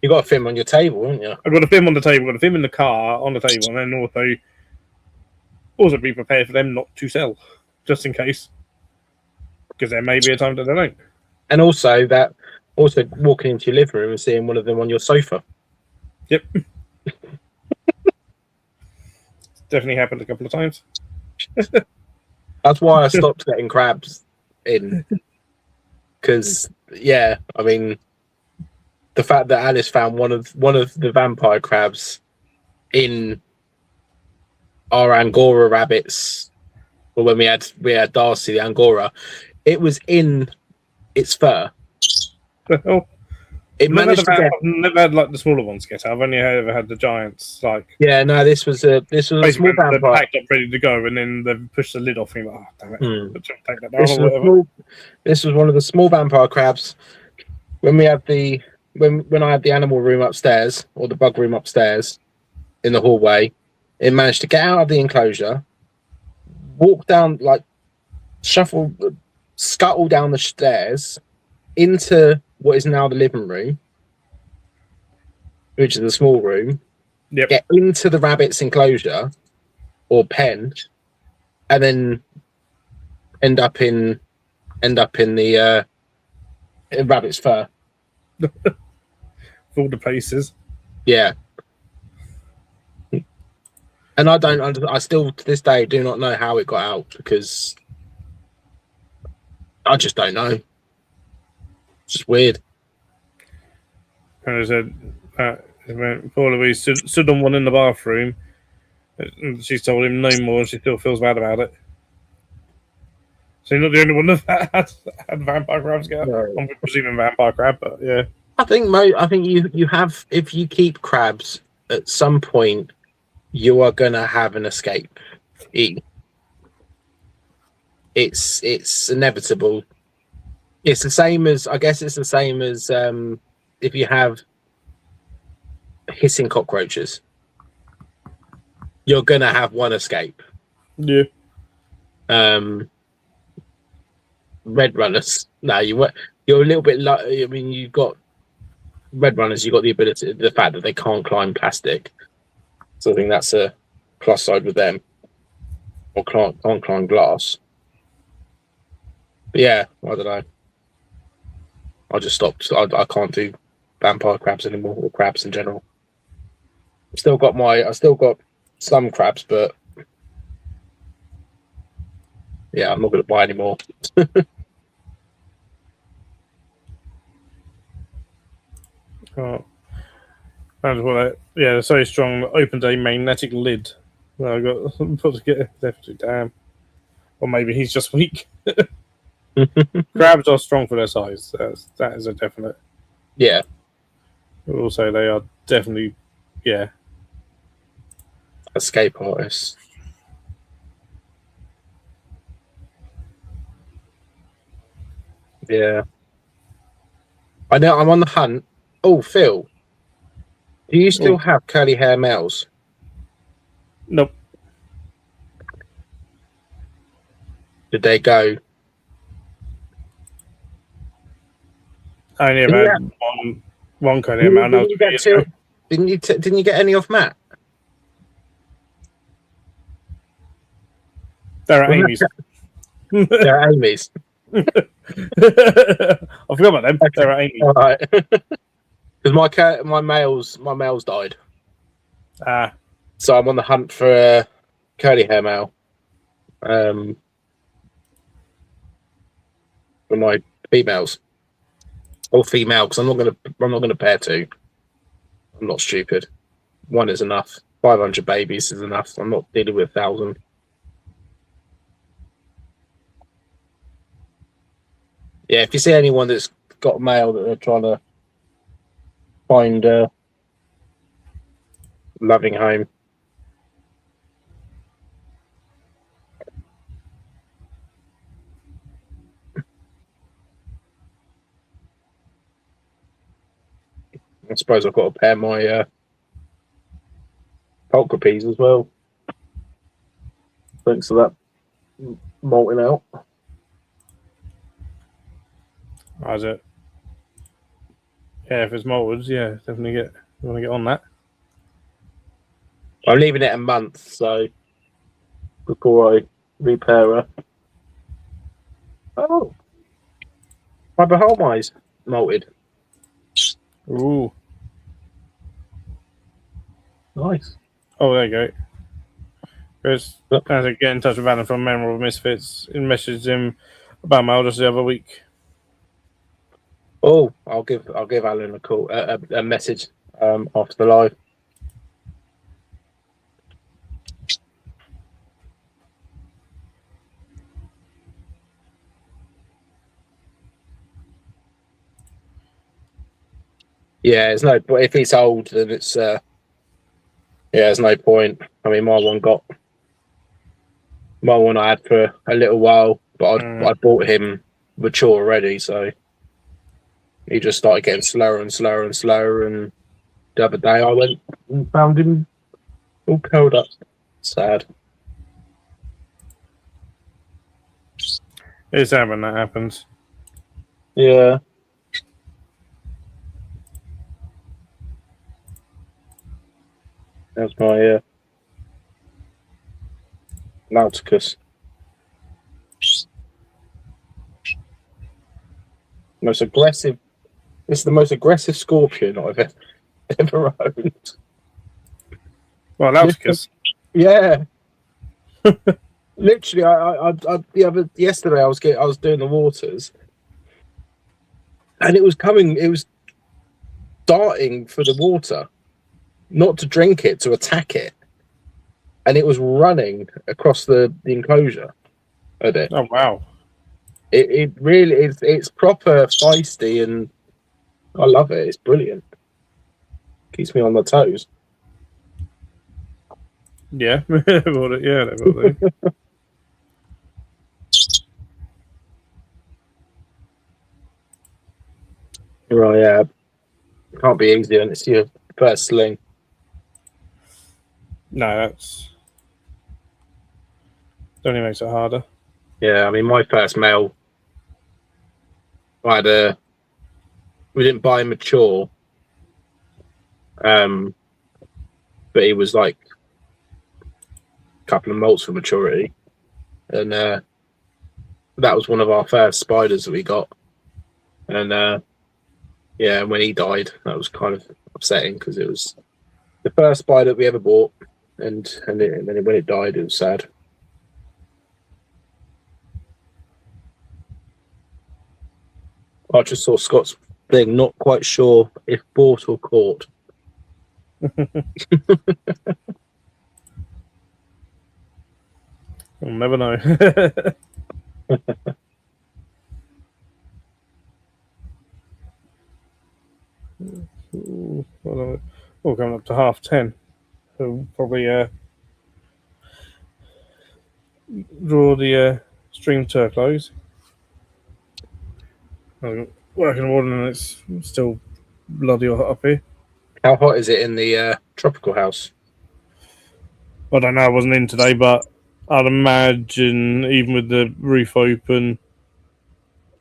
got a film on your table, haven't you? I've got a film on the table, got a film in the car on the table, and then also be prepared for them not to sell, just in case, because there may be a time that they don't. And also walking into your living room and seeing one of them on your sofa. Yep. Definitely happened a couple of times. That's why I stopped getting crabs in. Because, yeah, I mean, the fact that Alice found one of the vampire crabs in our Angora rabbits, or when we had Darcy, the Angora, it was in its fur. Oh. It managed to get... I've never had like the smaller ones get out. I've only ever had the giants. Like, yeah, no, this was a small vampire. They're packed up, ready to go, and then they've pushed the lid off. And you're like, oh, damn it! Take that down This was one of the small vampire crabs. When I had the animal room upstairs, or the bug room upstairs, in the hallway, it managed to get out of the enclosure, walk down, like scuttle down the stairs into what is now the living room, which is the small room. Yep. Get into the rabbit's enclosure or pen, and then end up in the rabbit's fur. All the paces. Yeah. And I still to this day do not know how it got out, because I just don't know. It's just weird. And I said, Paul Louise stood on one in the bathroom. And she told him no more, and she still feels bad about it. So you're not the only one that had vampire crabs get out. No. I'm presuming vampire crab, but yeah. I think you have, if you keep crabs, at some point you are gonna have an escape. It's inevitable. It's the same as if you have hissing cockroaches, you're gonna have one escape. Yeah. Red runners. No, you're a little bit. I mean, you've got red runners. You've got the ability, the fact that they can't climb plastic. So I think that's a plus side with them. Or can't climb glass. But yeah, I don't know. I just stopped. I can't do vampire crabs anymore, or crabs in general. I still got some crabs, but yeah, I'm not going to buy any more. Oh. And well, yeah, so strong. Open day magnetic lid. Well, I got put to get definitely damn. Or maybe he's just weak. Crabs are strong for their size. That is a definite. Yeah. Also, they are definitely, yeah. Escape artists. Yeah. I know. I'm on the hunt. Oh, Phil. Do you still have curly hair males? Nope. Did they go? I only have had one curly hair male. Didn't you get any off Matt? They're at Amy's. They're at Amy's. I forgot about them. Okay. They're at Amy's. All right. Because my males died, so I'm on the hunt for a curly hair male. For my females or female, because I'm not gonna pair two. I'm not stupid. One is enough. 500 babies is enough. I'm not dealing with 1,000. Yeah, if you see anyone that's got a male that they're trying to find a loving home. I suppose I've got to pair my Polka-Peas as well. Thanks for that molting out. How's it? Yeah, if it's molted, yeah, definitely want to get on that. I'm leaving it a month, so before I repair her. Oh, my Bahamas molted. Ooh. Nice. Oh, there you go. Chris, as I get in touch with Alan from Memorable Misfits and messaged him about mail just the other week. Oh, I'll give Alan a call, a message after the live. Yeah, it's no. But if it's old, then it's yeah, there's no point. I mean, my one I had for a little while, but I bought him mature already, so he just started getting slower and slower and slower. And the other day, I went and found him all curled up. Sad. It's sad when that happens. Yeah. That's my Nauticus. Most aggressive. This is the most aggressive scorpion I've ever owned. Well, Nauticus. Yeah. Literally, yesterday I was doing the waters, and it was darting for the water, not to drink it, to attack it, and it was running across the enclosure of it. Oh wow! It really is. It's proper feisty, and I love it. It's brilliant. Keeps me on my toes. Yeah, definitely. Right, yeah. Can't be easy when it's your first sling. No, that's only makes it harder. Yeah, I mean, my first male, we didn't buy him mature, but he was like a couple of molts for maturity, and that was one of our first spiders that we got, and yeah, when he died, that was kind of upsetting because it was the first spider we ever bought, and then when it died, it was sad. I just saw Scott's thing, not quite sure if bought or caught. We'll never know. We're coming up to 10:30. So probably draw the stream to a close. I'm working morning and it's still bloody hot up here. How hot is it in the tropical house? I don't know. I wasn't in today, but I'd imagine even with the roof open,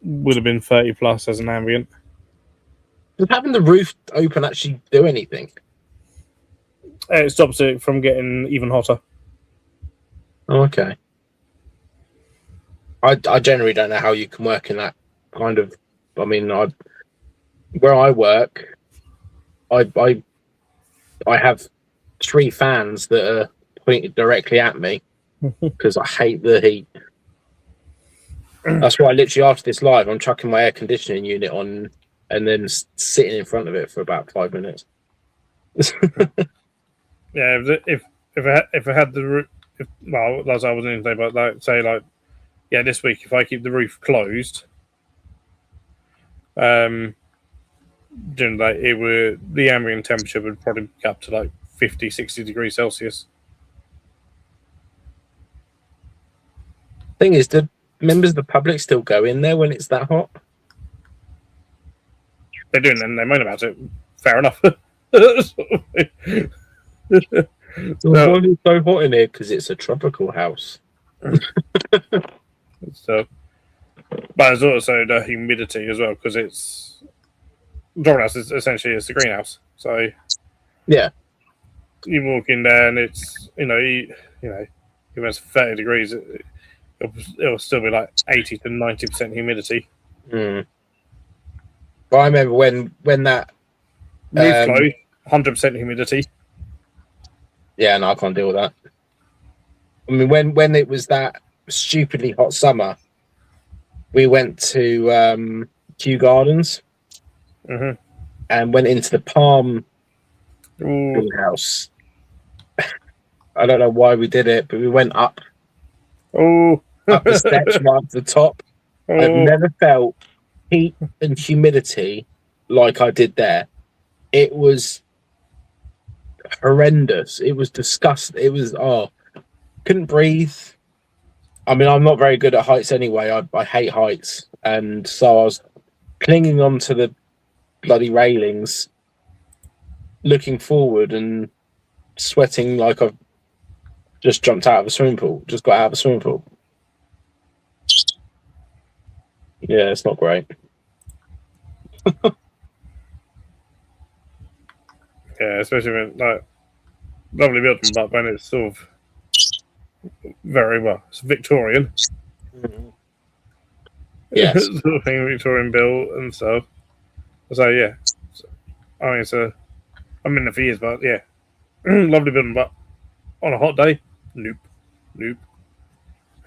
would have been 30 plus as an ambient. Does having the roof open actually do anything? It stops it from getting even hotter. Oh, okay. I generally don't know how you can work in that kind of. I mean, where I work, I have 3 fans that are pointed directly at me because I hate the heat. That's why literally after this live, I'm chucking my air conditioning unit on and then sitting in front of it for about 5 minutes. Yeah, if I had the roof, well, that's what I was going to say, but like say like yeah, this week if I keep the roof closed, during the ambient temperature would probably get up to like 50, 60 degrees Celsius. Thing is, do members of the public still go in there when it's that hot? They're doing it and they moan about it. Fair enough. So why is it so hot in here? Because it's a tropical house. So, but there's also the humidity as well because it's drawing house is essentially it's a greenhouse. So yeah, you walk in there and it's even it's 30 degrees, it'll still be like 80 to 90% humidity. Mm. But I remember when that Roof flow, 100% humidity. Yeah, no, I can't deal with that. I mean, when it was that stupidly hot summer, we went to Kew Gardens and went into the palm greenhouse. I don't know why we did it, but we went up the steps right up to the top. I've never felt heat and humidity like I did there. It was horrendous. It was disgusting. It was couldn't breathe. I mean, I'm not very good at heights anyway. I hate heights, and so I was clinging onto the bloody railings, looking forward and sweating like I've just jumped out of a swimming pool. Just got out of a swimming pool. Yeah, it's not great. Yeah, especially when like lovely building, but when it's sort of very well, it's Victorian. Yes, sort of thing, Victorian built and stuff. So yeah, I mean, I'm in there for years, but yeah, lovely building, but on a hot day, nope.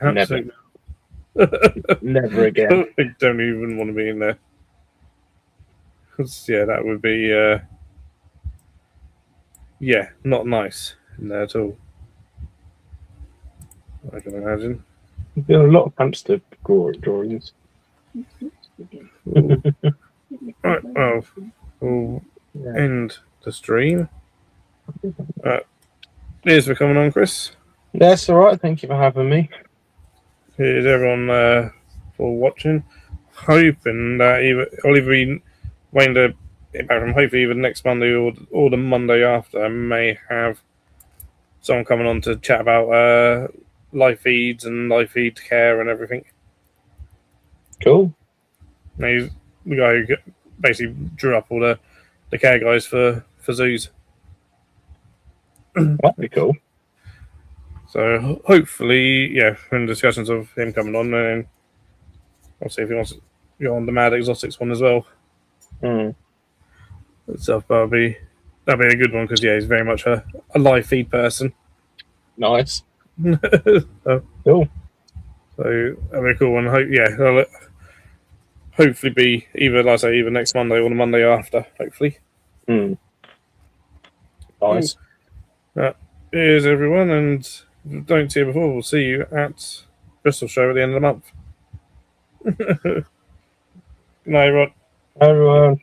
Absolutely. Never again. I don't even want to be in there. Yeah, that would be not nice in there at all. I can imagine. There are a lot of hamster drawings. Right, well, we'll end the stream. Cheers for coming on, Chris. That's all right. Thank you for having me. Here's everyone for watching. Hoping that I'll either be waiting to get back from hopefully either next Monday or the Monday after. I may have someone coming on to chat about live feeds and live feed care and everything. Cool. He's the guy who basically drew up all the care guys for zoos. That'd be cool. So hopefully, in discussions of him coming on, and I'll see if he wants to go on the Mad Exotics one as well. Stuff, but that'd be a good one because he's very much a live feed person. Nice. So, cool. So that'd be a cool one. I'll hopefully be either next Monday or the Monday after. Hopefully. Nice. Here's everyone, and if you don't see you before, we'll see you at Bristol show at the end of the month. Good night, everyone. Everyone.